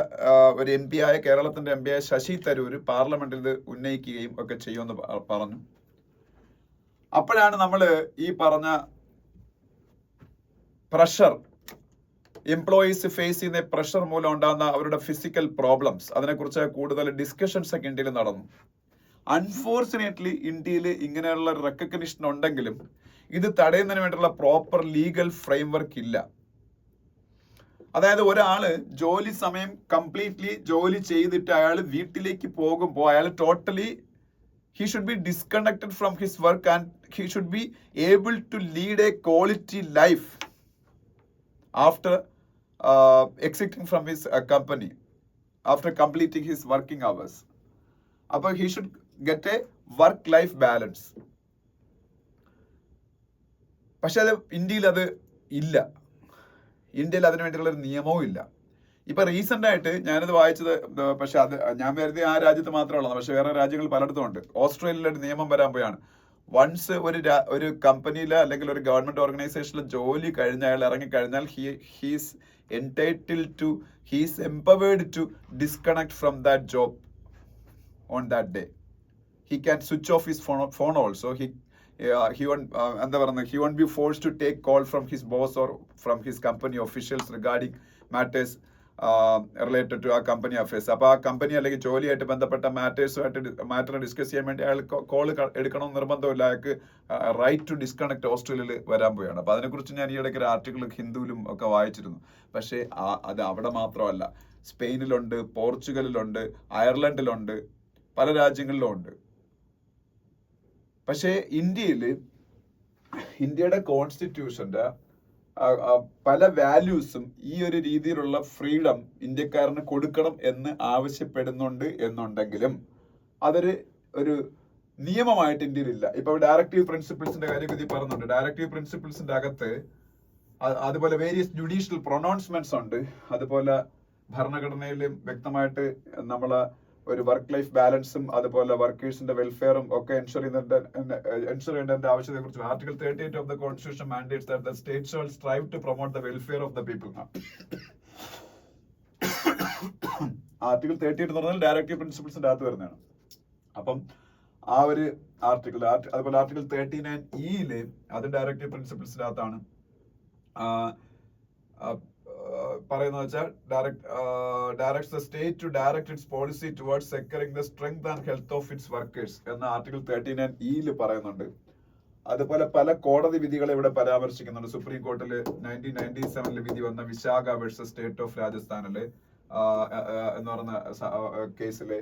ഒരു MP ആയ, കേരളത്തിന്റെ MP ആയ ശശി തരൂർ പാർലമെന്റിൽ ഇത് ഉന്നയിക്കുകയും ഒക്കെ ചെയ്യുമെന്ന് പറഞ്ഞു. അപ്പോഴാണ് നമ്മൾ ഈ പറഞ്ഞ പ്രഷർ, എംപ്ലോയീസ് ഫേസ് ചെയ്യുന്ന പ്രഷർ മൂലം ഉണ്ടാകുന്ന അവരുടെ ഫിസിക്കൽ പ്രോബ്ലംസ്, അതിനെക്കുറിച്ച് കൂടുതൽ ഡിസ്കഷൻസ് ഒക്കെ ഇന്ത്യയിൽ നടന്നു. അൺഫോർച്ചുനേറ്റ്ലി ഇന്ത്യയിൽ ഇങ്ങനെയുള്ള റെക്കഗ്നിഷൻ ഉണ്ടെങ്കിലും ഇത് തടയുന്നതിന് വേണ്ടിയുള്ള പ്രോപ്പർ ലീഗൽ ഫ്രെയിംവർക്ക് ഇല്ല. അതായത് ഒരാള് ജോലി സമയം കംപ്ലീറ്റ്ലി ജോലി ചെയ്തിട്ട് അയാൾ വീട്ടിലേക്ക് പോകുമ്പോൾ അയാൾ totally he should be disconnected from his work and he should be able to lead a quality life after exiting from his company, after completing his working hours. Appo he should get a work life balance. പക്ഷെ അത് ഇന്ത്യയിൽ അത് ഇല്ല. ഇന്ത്യയിൽ അതിനു വേണ്ടിയുള്ള ഒരു നിയമവും ഇല്ല. ഇപ്പൊ റീസെന്റ് ആയിട്ട് ഞാനത് വായിച്ചത്, പക്ഷെ അത് ഞാൻ കരുതി ആ രാജ്യത്ത് മാത്രമുള്ളതാണ്, പക്ഷെ വേറെ രാജ്യങ്ങൾ പലയിടത്തും ഉണ്ട്. ഓസ്ട്രേലിയയിൽ ഒരു നിയമം വരാൻ പോയാണ്. വൺസ് ഒരു കമ്പനിയിലെ അല്ലെങ്കിൽ ഒരു ഗവൺമെന്റ് ഓർഗനൈസേഷനിൽ ജോലി കഴിഞ്ഞ അയാൾ ഇറങ്ങിക്കഴിഞ്ഞാൽ he's empowered to disconnect from that job on that day. He can switch off his phone also. He won't be forced to take call from his boss or from his company officials regarding matters related to ആ company affairs. അപ്പോൾ ആ company അല്ലെങ്കിൽ ജോലിയായിട്ട് ബന്ധപ്പെട്ട matter discuss ചെയ്യാൻ വേണ്ടി അയാൾ call എടുക്കണമെന്ന് നിർബന്ധമില്ല. അയാൾക്ക് റൈറ്റ് ടു ഡിസ്കണക്ട് ഓസ്ട്രേലിയയിൽ വരാൻ പോവുകയാണ്. അപ്പോൾ അതിനെക്കുറിച്ച് ഞാൻ ഈ ഇടയ്ക്ക് ഒരു ആർട്ടിക്കിൾ ഹിന്ദുവിലും ഒക്കെ വായിച്ചിരുന്നു. പക്ഷേ അത് അവിടെ മാത്രമല്ല, സ്പെയിനിലുണ്ട്, പോർച്ചുഗലിലുണ്ട്, അയർലൻഡിലുണ്ട്, പല രാജ്യങ്ങളിലും ഉണ്ട്. പക്ഷേ ഇന്ത്യയുടെ കോൺസ്റ്റിറ്റ്യൂഷന്റെ പല വാല്യൂസും ഈ ഒരു രീതിയിലുള്ള ഫ്രീഡം ഇന്ത്യക്കാരന് കൊടുക്കണം എന്ന് ആവശ്യപ്പെടുന്നുണ്ട് എന്നുണ്ടെങ്കിലും ഒരു നിയമമായിട്ട് ഇന്ത്യയിലില്ല. ഇപ്പൊ ഡയറക്റ്റീവ് പ്രിൻസിപ്പിൾസിന്റെ കാര്യം ഇത് പറഞ്ഞുണ്ട്. ഡയറക്റ്റീവ് പ്രിൻസിപ്പിൾസിന്റെ അകത്ത് അതുപോലെ വേരിയസ് ജുഡീഷ്യൽ പ്രൊനൗൺസ്മെന്റ്സ് ഉണ്ട്. അതുപോലെ ഭരണഘടനയിലും വ്യക്തമായിട്ട് നമ്മളെ ഒരു വർക്ക് ലൈഫ് ബാലൻസും അതുപോലെ വർക്കേഴ്സിന്റെ വെൽഫെയറും ഒക്കെ എൻഷുർ ചെയ്യേണ്ടതിന്റെ ആവശ്യത്തെ കുറിച്ച് article 38 of the constitution mandates that the state shall strive to promote the welfare of the people. Article 38 എന്ന് പറഞ്ഞാൽ ഡയറക്റ്റീവ് പ്രിൻസിപ്പിൾസിന്റെ അകത്ത് വരുന്നതാണ്. അപ്പം ആ ഒരു ആർട്ടിക്കിൾ, അതുപോലെ ആർട്ടിക്കിൾ 39E അത് ഡയറക്റ്റീവ് പ്രിൻസിപ്പിൾസിന്റെ അകത്താണ് പറയുന്നത് വെച്ചാൽ directs the state to direct its policy towards securing the strength and health of its workers എന്ന ആർട്ടിക്കിൾ 39E പറയുന്നുണ്ട്. അതുപോലെ പല കോടതി വിധികളെ ഇവിടെ പരാമർശിക്കുന്നുണ്ട്. സുപ്രീം കോർട്ടിൽ 1997 വിധി വന്ന വിശാഖ വേഴ്സസ് സ്റ്റേറ്റ് ഓഫ് രാജസ്ഥാനില് എന്ന് പറയുന്ന കേസിലെ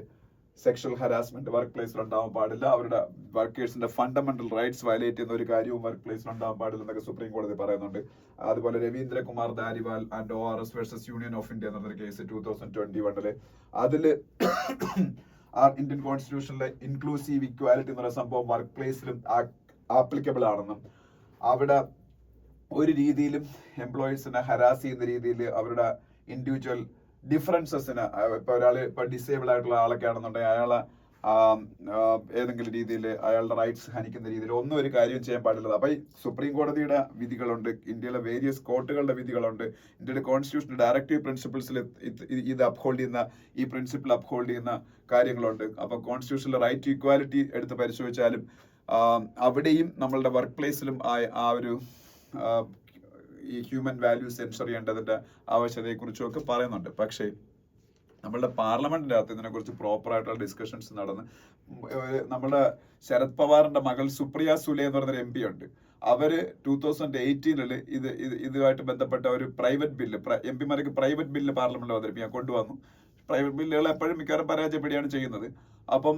സെക്ഷൽ ഹരാസ്മെന്റ് വർക്ക് പ്ലേസിൽ ഉണ്ടാവാൻ പാടില്ല, അവരുടെ വർക്കേഴ്സിന്റെ ഫണ്ടമെന്റൽ റൈറ്റ്സ് വയലേറ്റ് ചെയ്യുന്ന ഒരു കാര്യവും വർക്ക് പ്ലേസിൽ ഉണ്ടാവാൻ പാടില്ല എന്നൊക്കെ സുപ്രീം കോടതി പറയുന്നുണ്ട്. അതുപോലെ Ravindrakumar Dhariwal and ORS versus union of India എന്നൊരു കേസ് 2021 അതില് ഇന്ത്യൻ കോൺസ്റ്റിറ്റ്യൂഷനിലെ ഇൻക്ലൂസീവ് ഇക്വാലിറ്റി എന്നുള്ള സംഭവം വർക്ക് പ്ലേസിലും ആപ്ലിക്കബിൾ ആണെന്നും അവിടെ ഒരു രീതിയിലും എംപ്ലോയീസിനെ ഹരാസ് ചെയ്യുന്ന രീതിയിൽ അവരുടെ ഇൻഡിവിജ്വൽ ഡിഫറൻസസിന്, ഇപ്പൊ ഒരാള് ഇപ്പൊ ഡിസേബിൾ ആയിട്ടുള്ള ആളൊക്കെ ആണെന്നുണ്ടെങ്കിൽ അയാളെ ഏതെങ്കിലും രീതിയിൽ അയാളുടെ റൈറ്റ്സ് ഹനിക്കുന്ന രീതിയിൽ ഒന്നും ഒരു കാര്യം ചെയ്യാൻ പാടില്ല. അപ്പൊ ഈ സുപ്രീം കോടതിയുടെ വിധികളുണ്ട്, ഇന്ത്യയിലെ വേരിയസ് കോർട്ടുകളുടെ വിധികളുണ്ട്, ഇന്ത്യയുടെ കോൺസ്റ്റിറ്റ്യൂഷൻ ഡയറക്റ്റീവ് പ്രിൻസിപ്പിൾസിൽ ഇത് അപ്ഹോൾഡ് ചെയ്യുന്ന, ഈ പ്രിൻസിപ്പിൾ അപ്ഹോൾഡ് ചെയ്യുന്ന കാര്യങ്ങളുണ്ട്. അപ്പൊ കോൺസ്റ്റിറ്റ്യൂഷനിലെ റൈറ്റ് ടു ഇക്വാലിറ്റി എടുത്ത് പരിശോധിച്ചാലും അവിടെയും നമ്മളുടെ വർക്ക് പ്ലേസിലും ആ ഒരു ഈ ഹ്യൂമൻ വാല്യൂസ് എൻഷർ ചെയ്യേണ്ടതിന്റെ ആവശ്യകതയെക്കുറിച്ചും ഒക്കെ പറയുന്നുണ്ട്. പക്ഷേ നമ്മളുടെ പാർലമെന്റിന്റെ അകത്ത് ഇതിനെക്കുറിച്ച് പ്രോപ്പർ ആയിട്ടുള്ള ഡിസ്കഷൻസ് നടന്ന് നമ്മുടെ ശരത് പവാറിന്റെ മകൾ സുപ്രിയ സുലെ എന്ന് പറഞ്ഞൊരു MP ഉണ്ട്. അവര് 2018 ഇതുമായിട്ട് ബന്ധപ്പെട്ട ഒരു private bill, MP mark private bill പാർലമെന്റിൽ അവതരിപ്പിക്കാൻ കൊണ്ടുവന്നു. പ്രൈവറ്റ് ബില്ലുകൾ എപ്പോഴും മിക്കവാറും പരാജയപ്പെടുകയാണ് ചെയ്യുന്നത്. അപ്പം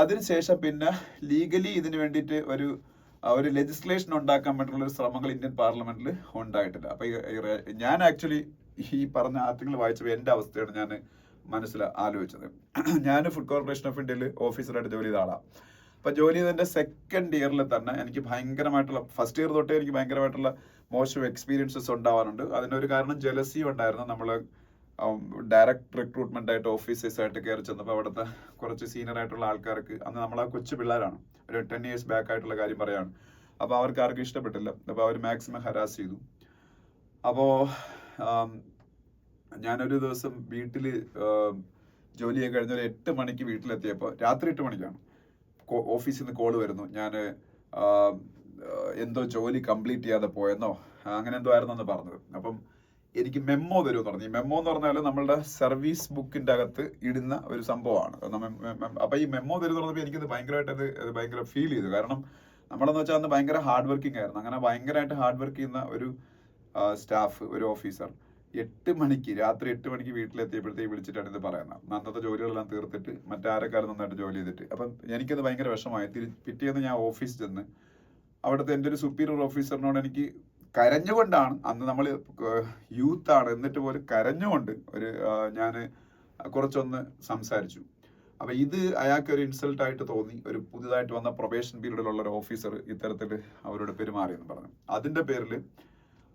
അതിനുശേഷം പിന്നെ ലീഗലി ഇതിന് വേണ്ടിയിട്ട് ഒരു ലെജിസ്ലേഷൻ ഉണ്ടാക്കാൻ വേണ്ടിയുള്ള ഒരു ശ്രമങ്ങൾ ഇന്ത്യൻ പാർലമെന്റിൽ ഉണ്ടായിട്ടില്ല. അപ്പൊ ഞാൻ ആക്ച്വലി ഈ പറഞ്ഞ ആർട്ടിക്കിൾ വായിച്ചപ്പോൾ എന്റെ അവസ്ഥയാണ് ഞാൻ മനസ്സിൽ ആലോചിച്ചത്. ഞാൻ ഫുഡ് കോർപ്പറേഷൻ ഓഫ് ഇന്ത്യയിൽ ഓഫീസറായിട്ട് ജോലി ചെയ്ത ആളാണ്. അപ്പൊ ജോലി ചെയ്തതിന്റെ സെക്കൻഡ് ഇയറിൽ തന്നെ എനിക്ക് ഭയങ്കരമായിട്ടുള്ള, ഫസ്റ്റ് ഇയർ തൊട്ടേ എനിക്ക് ഭയങ്കരമായിട്ടുള്ള മോശം എക്സ്പീരിയൻസസ് ഉണ്ടാവാറുണ്ട്. അതിനൊരു കാരണം ജലസി ഉണ്ടായിരുന്നു. നമ്മൾ ഡയറക്റ്റ് റിക്രൂട്ട്മെന്റ് ആയിട്ട് ഓഫീസേഴ്സ് ആയിട്ട് കയറി ചെന്നപ്പോൾ അവിടുത്തെ കുറച്ച് സീനിയർ ആയിട്ടുള്ള ആൾക്കാർക്ക്, അന്ന് നമ്മളെ കൊച്ചു പിള്ളേരാണ്, ഒരു 10 years ബാക്ക് ആയിട്ടുള്ള കാര്യം പറയാണ്. അപ്പോൾ അവർക്ക് ആർക്കും ഇഷ്ടപ്പെട്ടില്ല. അപ്പോൾ അവർ മാക്സിമം ഹരാസ് ചെയ്തു. അപ്പോൾ ഞാനൊരു ദിവസം വീട്ടിൽ ജോലിയൊക്കെ കഴിഞ്ഞ ഒരു 8 മണിക്ക് വീട്ടിലെത്തിയപ്പോൾ, രാത്രി 8 മണിക്കാണ് ഓഫീസിൽ നിന്ന് കോള് വരുന്നു, ഞാൻ എന്തോ ജോലി കംപ്ലീറ്റ് ചെയ്യാതെ പോയെന്നോ അങ്ങനെ എന്തോ ആയിരുന്നെന്ന് പറഞ്ഞത്. അപ്പം എനിക്ക് മെമ്മോ തരുമെന്ന് പറഞ്ഞു. ഈ മെമ്മോ എന്ന് പറഞ്ഞാൽ നമ്മളുടെ സർവീസ് ബുക്കിന്റെ അകത്ത് ഇടുന്ന ഒരു സംഭവമാണ്. അപ്പൊ ഈ മെമ്മോ തരുമെന്ന് പറഞ്ഞപ്പോൾ എനിക്കത് ഭയങ്കരമായിട്ട് ഭയങ്കര ഫീൽ ചെയ്തു. കാരണം നമ്മളെന്ന് വെച്ചാൽ അന്ന് ഭയങ്കര ഹാർഡ് വർക്കിംഗ് ആയിരുന്നു. അങ്ങനെ ഭയങ്കരമായിട്ട് ഹാർഡ് വർക്ക് ചെയ്യുന്ന ഒരു സ്റ്റാഫ്, ഒരു ഓഫീസർ 8 മണിക്ക്, രാത്രി 8 മണിക്ക് വീട്ടിലെത്തിയപ്പോഴത്തേക്ക് വിളിച്ചിട്ടാണ് ഇത് പറയുന്നത്. അന്നത്തെ ജോലികളെല്ലാം തീർത്തിട്ട് മറ്റാരെക്കാരും നന്നായിട്ട് ജോലി ചെയ്തിട്ട്. അപ്പം എനിക്കത് ഭയങ്കര വിഷമമായി. പിറ്റേന്ന് ഞാൻ ഓഫീസിൽ ചെന്ന് അവിടുത്തെ എൻ്റെ ഒരു സുപ്പീരിയർ ഓഫീസറിനോട് എനിക്ക് കരഞ്ഞുകൊണ്ടാണ്, അന്ന് നമ്മൾ യൂത്ത് ആണ് എന്നിട്ട് പോലും കരഞ്ഞുകൊണ്ട് ഞാൻ കുറച്ചൊന്ന് സംസാരിച്ചു. അപ്പൊ ഇത് അയാൾക്ക് ഒരു ഇൻസൾട്ട് ആയിട്ട് തോന്നി. ഒരു പുതുതായിട്ട് വന്ന പ്രൊബേഷൻ പീരീഡിലുള്ള ഒരു ഓഫീസർ ഇത്തരത്തിൽ അവരോട് പെരുമാറിയെന്ന് പറഞ്ഞു. അതിന്റെ പേരിൽ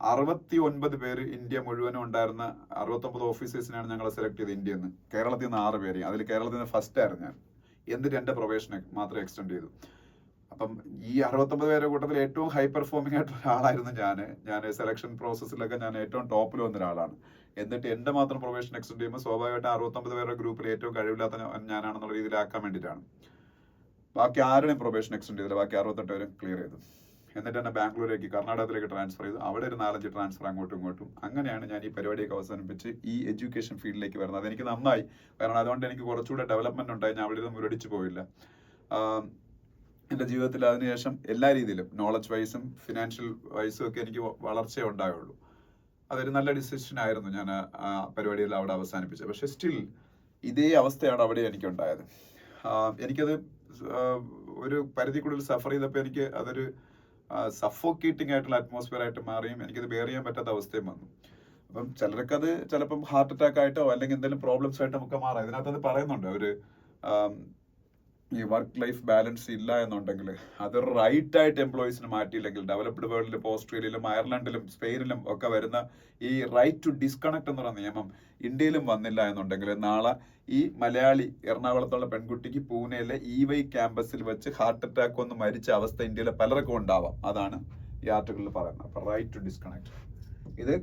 69 പേര് ഇന്ത്യ മുഴുവനും ഉണ്ടായിരുന്ന 69 ഓഫീസേഴ്സിനാണ് ഞങ്ങൾ സെലക്ട് ചെയ്തത് ഇന്ത്യയിൽ നിന്ന്. കേരളത്തിൽ നിന്ന് 6 പേര്. അതിൽ കേരളത്തിൽ നിന്ന് ഫസ്റ്റ് ആയിരുന്നു ഞാൻ. എന്നിട്ട് എൻ്റെ പ്രൊബേഷനെ മാത്രം എക്സ്റ്റെൻഡ് ചെയ്തു. അപ്പം ഈ 69 പേരുടെ കൂട്ടത്തിൽ ഏറ്റവും ഹൈ പെർഫോമിംഗ് ആയിട്ടുള്ള ഒരാളായിരുന്നു ഞാൻ സെലക്ഷൻ പ്രോസസ്സിലൊക്കെ ഞാൻ ഏറ്റവും ടോപ്പിൽ വന്ന ഒരാളാണ്. എന്നിട്ട് എൻ്റെ മാത്രം പ്രൊബേഷൻ എക്സ്റ്റെൻഡ് ചെയ്യുമ്പോൾ സ്വാഭാവികമായിട്ട് 69 പേരുടെ ഗ്രൂപ്പിൽ ഏറ്റവും കഴിവില്ലാത്ത ഞാനാണെന്നുള്ള രീതിയിലാക്കാൻ വേണ്ടിയിട്ടാണ്. ബാക്കി ആരുടെയും പ്രൊബേഷൻ എക്സ്റ്റെൻഡ് ചെയ്തില്ല. ബാക്കി 68 പേരും ക്ലിയർ ചെയ്തു. എന്നിട്ട് എന്നെ ബാംഗ്ലൂരേക്ക്, കർണാടകത്തിലേക്ക് ട്രാൻസ്ഫർ ചെയ്തു. അവിടെ ഒരു 4-5 ട്രാൻസ്ഫർ അങ്ങോട്ടും ഇങ്ങോട്ടും. അങ്ങനെയാണ് ഞാൻ ഈ പരിപാടിയൊക്കെ അവസാനിപ്പിച്ച് ഈ എഡ്യൂക്കേഷൻ ഫീൽഡിലേക്ക് വരുന്നത്. അതെനിക്ക് നന്നായി. കാരണം അതുകൊണ്ട് എനിക്ക് കുറച്ചുകൂടെ ഡെവലപ്മെന്റ് ഉണ്ടായി. ഞാൻ അവിടെ നിന്ന് മുരടിച്ചു പോയില്ല. എൻ്റെ ജീവിതത്തിൽ അതിനുശേഷം എല്ലാ രീതിയിലും, നോളജ് വൈസും ഫിനാൻഷ്യൽ വൈസും ഒക്കെ എനിക്ക് വളർച്ചയെ ഉണ്ടായുള്ളൂ. അതൊരു നല്ല ഡിസിഷൻ ആയിരുന്നു ഞാൻ ആ പരിപാടിയെല്ലാം അവിടെ അവസാനിപ്പിച്ചത്. പക്ഷെ സ്റ്റിൽ ഇതേ അവസ്ഥയാണ് അവിടെ എനിക്കുണ്ടായത്. എനിക്കത് ഒരു പരിധി കൂടുതൽ സഫർ ചെയ്തപ്പോൾ എനിക്ക് അതൊരു സഫോക്കേറ്റിംഗ് ആയിട്ടുള്ള അറ്റ്മോസ്ഫിയർ ആയിട്ട് മാറിയും എനിക്കത് ബെയർ ചെയ്യാൻ പറ്റാത്ത അവസ്ഥയും വന്നു. അപ്പം ചിലർക്കത് ചിലപ്പം ഹാർട്ട് അറ്റാക്ക് ആയിട്ടോ അല്ലെങ്കിൽ എന്തെങ്കിലും പ്രോബ്ലംസ് ആയിട്ടോ ഒക്കെ മാറാം. ഇതിനകത്ത് അത് പറയുന്നുണ്ട്, ഒരു ഈ വർക്ക് ലൈഫ് ബാലൻസ് ഇല്ല എന്നുണ്ടെങ്കിൽ അത് റൈറ്റ് ആയിട്ട് എംപ്ലോയീസിന് മാറ്റിയില്ലെങ്കിൽ, ഡെവലപ്ഡ് വേൾഡിലും ഓസ്ട്രേലിയയിലും അയർലൻഡിലും സ്പെയിനിലും ഒക്കെ വരുന്ന ഈ റൈറ്റ് ടു ഡിസ്കണക്ട് എന്ന് പറയുന്ന നിയമം ഇന്ത്യയിലും വന്നില്ല എന്നുണ്ടെങ്കിൽ, നാളെ ഈ മലയാളി എറണാകുളത്തുള്ള പെൺകുട്ടിക്ക് പൂനെയിലെ EY ക്യാമ്പസിൽ വെച്ച് ഹാർട്ട് അറ്റാക്ക് ഒന്ന് മരിച്ച അവസ്ഥ ഇന്ത്യയിലെ പലർക്കും ഉണ്ടാവാം. അതാണ് ഈ ആർട്ടിക്കിളിൽ പറയുന്നത്. അപ്പൊ റൈറ്റ് ടു ഡിസ്കണക്ട് ഇത്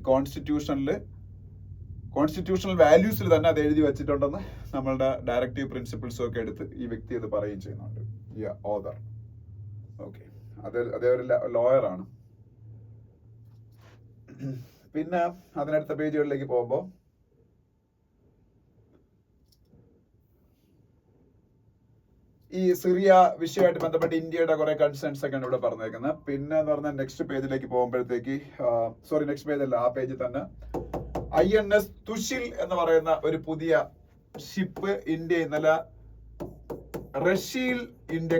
കോൺസ്റ്റിറ്റ്യൂഷണൽ വാല്യൂസിൽ തന്നെ അത് എഴുതി വെച്ചിട്ടുണ്ടെന്ന് നമ്മളുടെ ഡയറക്റ്റീവ് പ്രിൻസിപ്പിൾസും ഒക്കെ എടുത്ത് ഈ വ്യക്തി അത് പറയുകയും ചെയ്യുന്നുണ്ട്, ഈ ഓതർ. ഓക്കെ, അതേ ഒരു ലോയർ ആണ്. പിന്നെ അതിനടുത്ത പേജുകളിലേക്ക് പോകുമ്പോൾ ഈ സിറിയ വിഷയമായിട്ട് ബന്ധപ്പെട്ട് ഇന്ത്യയുടെ കുറെ കൺസേൺസ് ഒക്കെയാണ് ഇവിടെ പറഞ്ഞേക്കുന്നത്. പിന്നെ എന്ന് പറഞ്ഞാൽ നെക്സ്റ്റ് പേജിലേക്ക് പോകുമ്പോഴത്തേക്ക്, നെക്സ്റ്റ് പേജ് അല്ല, ആ പേജിൽ തന്നെ INS തുഷിൽ എന്ന് പറയുന്ന ഒരു പുതിയ ഷിപ്പ് ഇന്ത്യ ഇന്നലെ റഷ്യയിൽ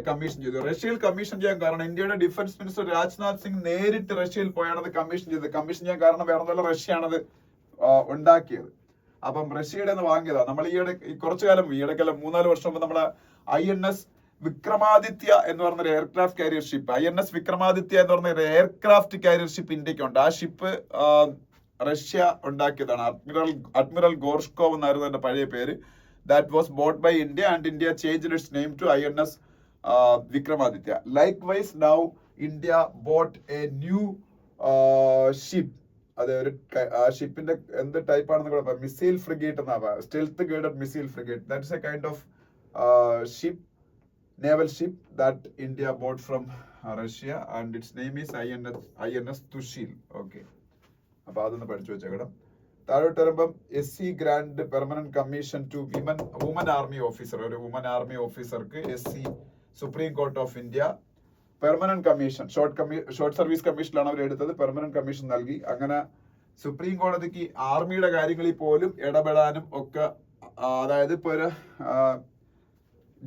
കമ്മീഷൻ ചെയ്തു. റഷ്യയിൽ കമ്മീഷൻ ചെയ്യാൻ കാരണം ഇന്ത്യയുടെ ഡിഫൻസ് മിനിസ്റ്റർ രാജ്നാഥ് സിംഗ് നേരിട്ട് റഷ്യയിൽ പോയാണ് അത് കമ്മീഷൻ ചെയ്തത്. കമ്മീഷൻ ചെയ്യാൻ കാരണം വേറെ ഒന്നുമല്ല, റഷ്യയാണത് ഉണ്ടാക്കിയത്. അപ്പം റഷ്യയുടെ വാങ്ങിയതാണ്. നമ്മൾ കുറച്ചു കാലം, ഈയിടക്കല്ല 3-4 വർഷം മുമ്പ് നമ്മളെ INS വിക്രമാദിത്യ എന്ന് പറഞ്ഞൊരു aircraft carrier ship, INS Vikramaditya എന്ന് പറഞ്ഞ ഒരു എയർക്രാഫ്റ്റ് കാരിയർ ഷിപ്പ് ഇന്ത്യക്കുണ്ട്. ആ ഷിപ്പ് റഷ്യ ഉണ്ടാക്കിയതാണ്. അഡ്മിറൽ ഗോർഷ്കോവ് എന്നായിരുന്നു അതിന്റെ പഴയ പേര്. That was bought by India and India changed its name to INS Vikramaditya. Likewise, now India bought a new ship. അത് ഒരു ഷിപ്പിന്റെ എന്ത് ടൈപ്പ് ആണെന്ന് കൂടെ, മിസൈൽ ഫ്രിഗേറ്റ് എന്നാ, stealth guided missile frigate. That's A kind of ship, naval ship that India bought from Russia and its name is INS Tushil. Okay, അപ്പൊ അതൊന്ന് പഠിച്ചു വെച്ചേക്കണം. താഴോട്ട് വരുമ്പം SC grand permanent commission to woman army officer. ഒരു woman army ഓഫീസർക്ക് SC supreme court of India permanent commission, short service കമ്മീഷനിലാണ് അവർ എടുത്തത്, പെർമനന്റ് കമ്മീഷൻ നൽകി. അങ്ങനെ സുപ്രീം കോടതിക്ക് ആർമിയുടെ കാര്യങ്ങളിൽ പോലും ഇടപെടാനും ഒക്കെ, അതായത് ഇപ്പൊ ഒരു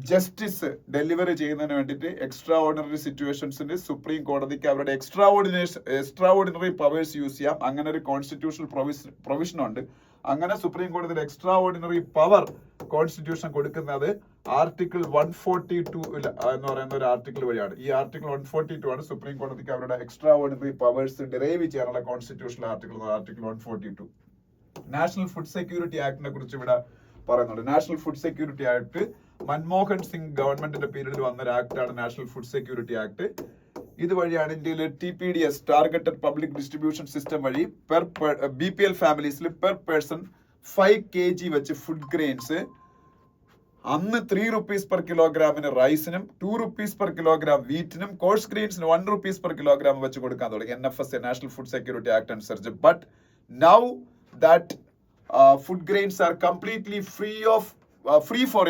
ജസ്റ്റിസ് ഡെലിവറി ചെയ്യുന്നതിന് വേണ്ടിയിട്ട് എക്സ്ട്രാ ഓർഡിനറി സിറ്റുവേഷൻസിന് സുപ്രീം കോടതിക്ക് അവരുടെ എക്സ്ട്രാ ഓർഡിനറി പവേഴ്സ് യൂസ് ചെയ്യാം. അങ്ങനെ ഒരു കോൺസ്റ്റിറ്റ്യൂഷണൽ പ്രൊവിഷൻ ഉണ്ട്. അങ്ങനെ സുപ്രീം കോടതിയുടെ എക്സ്ട്രാ ഓർഡിനറി പവർ കോൺസ്റ്റിറ്റ്യൂഷൻ കൊടുക്കുന്നത് ആർട്ടിക്കിൾ 142 എന്ന് പറയുന്ന ഒരു ആർട്ടിക്കിൾ വഴിയാണ്. ഈ ആർട്ടിക്കിൾ 142 ആണ് സുപ്രീം കോടതിക്ക് അവരുടെ എക്സ്ട്രാ ഓർഡിനറി പവേഴ്സ് ഡിറൈവ് ചെയ്യാനുള്ള constitutional article 142. National food security ആക്ടിനെ കുറിച്ച് ഇവിടെ പറയുന്നുണ്ട്. National food security act Manmohan Singh ഗവൺമെന്റിന്റെ പീരീഡിൽ വന്ന ഒരു ആക്ട് ആണ് നാഷണൽ ഫുഡ് സെക്യൂരിറ്റി ആക്ട്. ഇതുവഴിയാണ് ഇന്ത്യയിലെ TPDS targeted public distribution system വഴി BPL ഫാമിലീസിൽ പെർ പേഴ്സൺ 5 kg വെച്ച് ഫുഡ് ഗ്രെയിൻസ് അന്ന് 3 rupees per കിലോഗ്രാമിന് റൈസിനും 2 rupees per കിലോഗ്രാം വീറ്റിനും കോഴ്സ് ഗ്രെയിൻസിന് 1 rupees per കിലോഗ്രാം വെച്ച് കൊടുക്കാൻ തുടങ്ങി NFSA national food security act അനുസരിച്ച്. But now that food grains are completely free for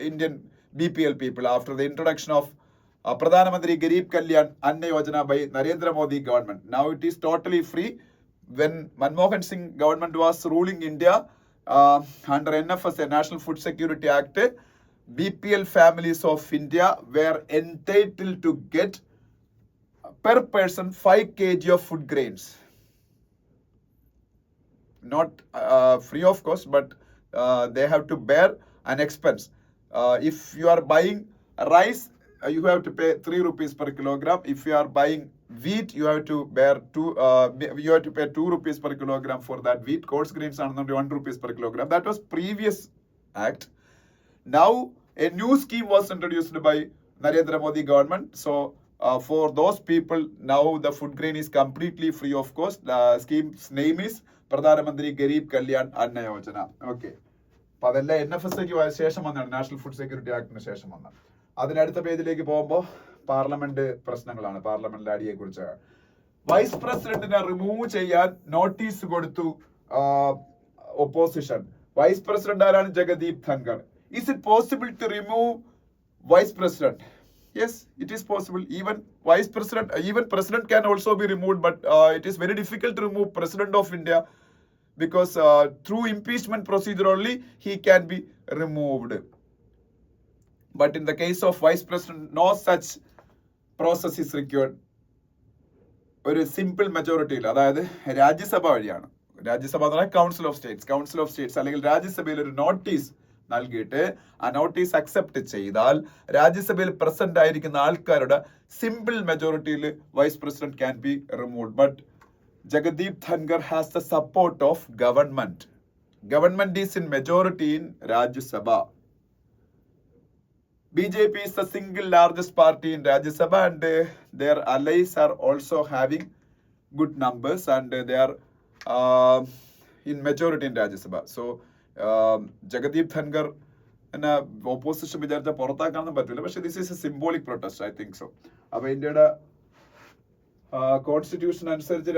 Indian BPL people after the introduction of Pradhan Mantri Garib Kalyan Anna Yojana by Narendra Modi government. Now it is totally free. When Manmohan Singh government was ruling India under NFSA National Food Security Act, BPL families of India were entitled to get per person 5 kg of food grains. Not free of cost, but they have to bear an expense. If you are buying rice, you have to pay 3 rupees per kilogram. If you are buying wheat, you have to pay 2 rupees per kilogram for that wheat. Coarse grains are 1 rupees per kilogram. That was previous act. Now a new scheme was introduced by Narendra Modi government. So for those people, now the food grain is completely free of cost. The scheme's name is Pradhan Mantri Garib Kalyan Anna Yojana. Okay. അപ്പോൾ അതെല്ലാം NFSAക്ക് ശേഷം വന്നാണ്, national food security ആക്ടിന് ശേഷം വന്നാണ്. അതിനടുത്ത പേജിലേക്ക് പോകുമ്പോൾ parliament പ്രശ്നങ്ങളാണ്. പാർലമെന്റിലെ അടിയെ കുറിച്ച് വൈസ് പ്രസിഡന്റിനെ റിമൂവ് ചെയ്യാൻ നോട്ടീസ് കൊടുത്തു ഒപ്പോസിഷൻ. വൈസ് പ്രസിഡന്റ് ആരാണ്? Jagdeep Dhankhar. Is it possible to remove vice president? Yes, it is possible. Even president can also be removed, but it is very difficult to remove president of India because through impeachment procedure only he can be removed. But in the case of vice president, no such process is required. ഒരു simple മെജോറിറ്റിയിൽ, അതായത് രാജ്യസഭ വഴിയാണ്. രാജ്യസഭ എന്ന് പറഞ്ഞാൽ council of States അല്ലെങ്കിൽ രാജ്യസഭയിൽ ഒരു notice നൽകിയിട്ട് ആ നോട്ടീസ് അക്സെപ്റ്റ് ചെയ്താൽ രാജ്യസഭയിൽ പ്രസന്റ് ആയിരിക്കുന്ന ആൾക്കാരുടെ സിമ്പിൾ മെജോറിറ്റിയിൽ vice president can be removed. But Jagdeep Dhankar has the support of government. Government is in majority in Rajya Sabha. BJP is the single largest party in Rajya Sabha, and their allies are also having good numbers, and they are in majority in Rajya Sabha. So Jagdeep Dhankar എന്നെ opposition വിചാരിച്ചാൽ പുറത്താക്കാനൊന്നും പറ്റില്ല. പക്ഷെ this is A symbolic protest, I think so. അപ്പൊ ഇന്ത്യയുടെ constitution അനുസരിച്ച്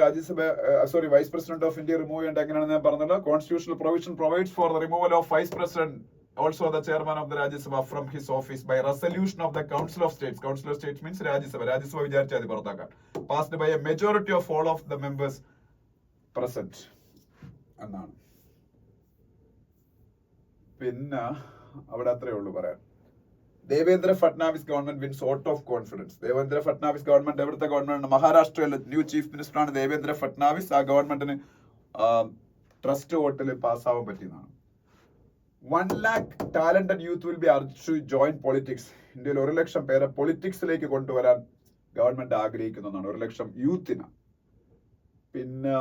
vice president of India remove ചെയ്യേണ്ട എങ്ങനെയാണെന്ന് ഞാൻ പറഞ്ഞല്ലോ. Constitutional provision provides for the removal of vice president, also the chairman of the Rajya Sabha from his office by resolution of the council of States. Council of States means Rajya Sabha വിചാരിച്ചാൽ അത് പുറത്താക്കാൻ. Passed by A majority of all of the members present എന്നാണ്. പിന്നെ അവിടെ അത്രയേ ഉള്ളൂ പറയാൻ. Devendra Fadnavis government wins vote of confidence. Devendra Fadnavis government എവിടുത്തെ ഗവൺമെന്റ്? മഹാരാഷ്ട്രയിലെ ന്യൂ ചീഫ് മിനിസ്റ്റർ ആണ് ദേവേന്ദ്ര ഫട്നാവിസ്. ആ ഗവൺമെന്റിന് ട്രസ്റ്റ് വോട്ടിൽ പാസ്സാവാൻ പറ്റിയതാണ്. 1 lakh talented youth will be urged to join politics. ഇന്ത്യയിൽ 1 ലക്ഷം പേരെ പൊളിറ്റിക്സിലേക്ക് കൊണ്ടുവരാൻ ഗവൺമെന്റ് ആഗ്രഹിക്കുന്നതാണ്, 1 ലക്ഷം യൂത്തിന്. പിന്നെ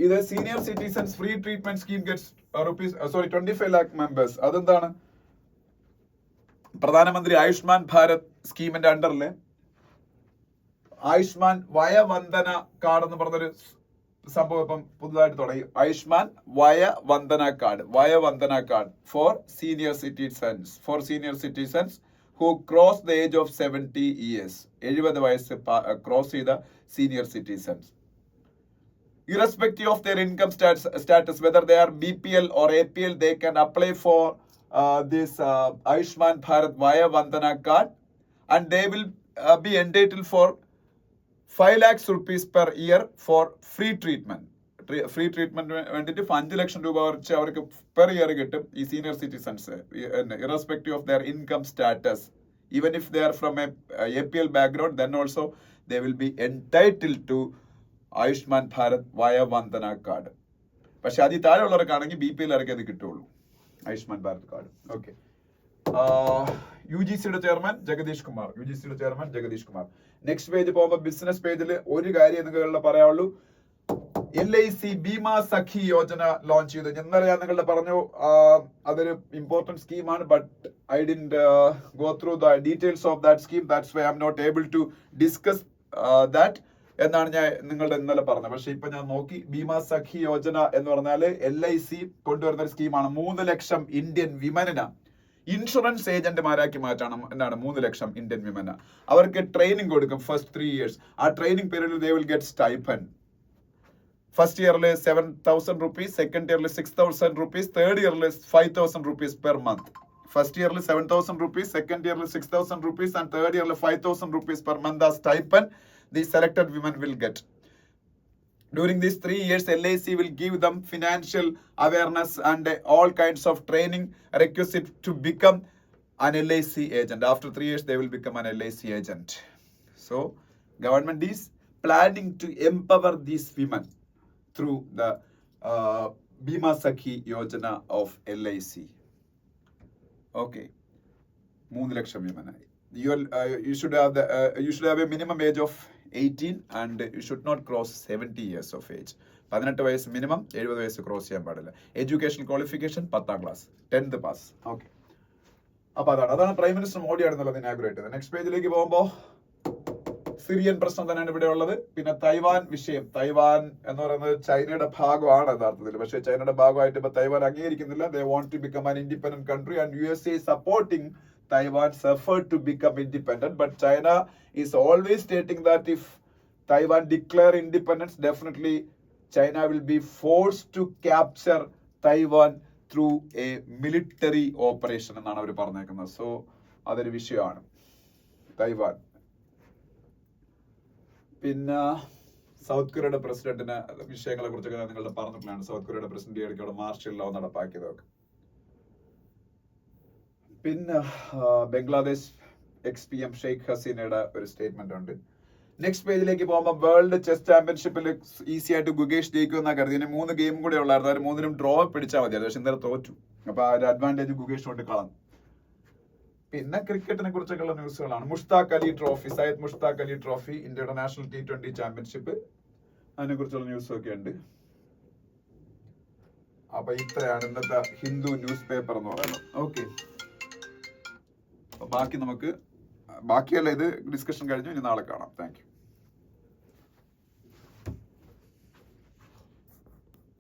ഇത് senior citizens free treatment scheme gets 25 lakh members. അതെന്താണ്? പ്രധാനമന്ത്രി ആയുഷ്മാൻ ഭാരത് സ്കീമിന്റെ അണ്ടറില് ആയുഷ്മാൻ വയവന്ദന കാർഡ് എന്ന് പറഞ്ഞൊരു സംഭവം ഇപ്പം പുതുതായിട്ട് തുടങ്ങി. Ayushman Vayavandana card for senior citizens who cross the age of 70 years. 70 വയസ്സ് ക്രോസ് ചെയ്ത senior citizens, irrespective of their income status, whether they are BPL or APL, they can apply for this Ayushman Bharat Vaya Vandana card, and they will be entitled for 5 lakhs rupees per year for free treatment. Free treatment വേണ്ടിയിട്ട് 5 ലക്ഷം രൂപ വെച്ച് അവർക്ക് per year കിട്ടും ഈ senior citizens, irrespective of their income status. Even if they are from a APL background, then also they will be entitled to Ayushman Bharat Vay Vandana card. പക്ഷെ അതിൽ താഴെയുള്ളവർക്കാണെങ്കിൽ BPL-കാർക്ക് അത് കിട്ടുള്ളൂ, ആയുഷ്മാൻ ഭാരത് കാർഡ്. ഓക്കെ. UGCയുടെ chairman Jagadish Kumar. Next page പോകുമ്പോൾ ബിസിനസ് പേജിൽ ഒരു കാര്യം നിങ്ങളുടെ പറയാനുള്ളൂ. LIC ബീമാ സഖി യോജന ലോഞ്ച് ചെയ്തു. ഇന്നലെ ഞാൻ നിങ്ങളുടെ പറഞ്ഞു അതൊരു ഇമ്പോർട്ടന്റ് സ്കീമാണ്, but I didn't go through the details of that scheme. That's why I am not able to discuss that എന്നാണ് ഞാൻ നിങ്ങളുടെ ഇന്നലെ പറഞ്ഞത്. പക്ഷെ ഇപ്പൊ ഞാൻ നോക്കി, ബീമാ സഖി യോജന എന്ന് പറഞ്ഞാൽ LIC കൊണ്ടുവരുന്ന ഒരു സ്കീമാണ്. 3 ലക്ഷം ഇന്ത്യൻ വിമനിന് ഇൻഷുറൻസ് ഏജന്റുമാരാക്കി മാറ്റണം എന്നാണ്. 3 ലക്ഷം ഇന്ത്യൻ വിമന് അവർക്ക് ട്രെയിനിങ് കൊടുക്കും ഫസ്റ്റ് 3 years. ആ ട്രെയിനിങ് പീരീഡിൽ they will get stipend. First ഇയറിൽ 7,000 rupees, സെക്കൻഡ് ഇയറിൽ 6,000 rupees, തേർഡ് ഇയറിൽ 5,000 rupees പെർ മന്ത്. ഫസ്റ്റ് ഇയറിൽ 7,000 rupees, സെക്കൻഡ് ഇയറിൽ 6,000 rupees ആൻഡ് തേർഡ് ഇയറിൽ 5,000 rupees per month as stipend the selected women will get. During these 3 years, LIC will give them financial awareness and all kinds of training requisite to become an LIC agent. After 3 years, they will become an LIC agent. So, government is planning to empower these women through the Bima Sakhi Yojana of LIC. Okay. 3 lakh women. You should have a minimum age of 18 and you should not cross 70 years of age. 18 വയസ്സ് minimum, 70 വയസ്സ് cross ചെയ്യാൻ പാടില്ല. Education qualification 10th class, 10th pass. Okay. അപ്പൊ അതാണ് prime minister മോഡിയാണെന്നുള്ളത് inaugurate ചെയ്തത്. Next പേജിലേക്ക് പോകുമ്പോൾ Syrian പ്രശ്നം തന്നെയാണ് ഇവിടെ ഉള്ളത്. പിന്നെ തൈവാൻ വിഷയം. തൈവാൻ എന്ന് പറയുന്നത് ചൈനയുടെ ഭാഗമാണ് യഥാർത്ഥത്തിൽ. പക്ഷേ ചൈനയുടെ ഭാഗമായിട്ട് ഇപ്പൊ തൈവാൻ അംഗീകരിക്കുന്നില്ല. They want to become an independent country and USA is supporting Taiwan's effort to become independent. But China is always stating that if Taiwan declare independence, definitely China will be forced to capture Taiwan through a military operation എന്നാണ് അവർ പറഞ്ഞേക്കുന്നത്. So അതൊരു വിഷയമാണ് Taiwan. പിന്നെ south കൊറിയയുടെ പ്രസിഡന്റിന് വിഷയങ്ങളെ കുറിച്ചൊക്കെ ഞാൻ നിങ്ങളുടെ പറഞ്ഞിട്ടുള്ളതാണ്. സൗത്ത് കൊറിയയുടെ പ്രസിഡന്റ് ഇടയ്ക്ക് അവിടെ മാർഷ്യൽ ലോ നടപ്പാക്കിയതൊക്കെ. പിന്നെ ബംഗ്ലാദേശ് XPM ഷെയ്ഖ് ഹസീനയുടെ ഒരു സ്റ്റേറ്റ്മെന്റ് ഉണ്ട്. നെക്സ്റ്റ് പേജിലേക്ക് പോകുമ്പോൾ വേൾഡ് ചെസ് ചാമ്പ്യൻഷിപ്പിൽ ഈസി ആയിട്ട് ഗുഗേഷ് ജയിക്കുമെന്നാണ് കരുതി. 3 ഗെയിം കൂടെ ഉള്ളായിരുന്നു. അവർ 3നും ഡ്രോ പിടിച്ചാൽ മതിയായിരുന്നു. പക്ഷെ ഇന്നലെ തോറ്റു. അപ്പൊ ആ ഒരു അഡ്വാൻറ്റേജ് ഗുഗേഷ് കൊണ്ട് കളഞ്ഞു. പിന്നെ ക്രിക്കറ്റിനെ കുറിച്ചൊക്കെയുള്ള ന്യൂസുകളാണ്. സയ്യിദ് മുഷ്താഖ് അലി ട്രോഫി, ഇന്ത്യയുടെ നാഷണൽ T20 ചാമ്പ്യൻഷിപ്പ്, അതിനെ കുറിച്ചുള്ള ന്യൂസും ഒക്കെ ഉണ്ട്. അപ്പൊ ഇത്രയാണ് ഇന്നത്തെ ഹിന്ദു ന്യൂസ് പേപ്പർ എന്ന് പറയുന്നത്. ഓക്കെ. ബാക്കിയല്ല, ഇത് ഡിസ്കഷൻ കഴിഞ്ഞു. ഇനി നാളെ കാണാം. Thank you.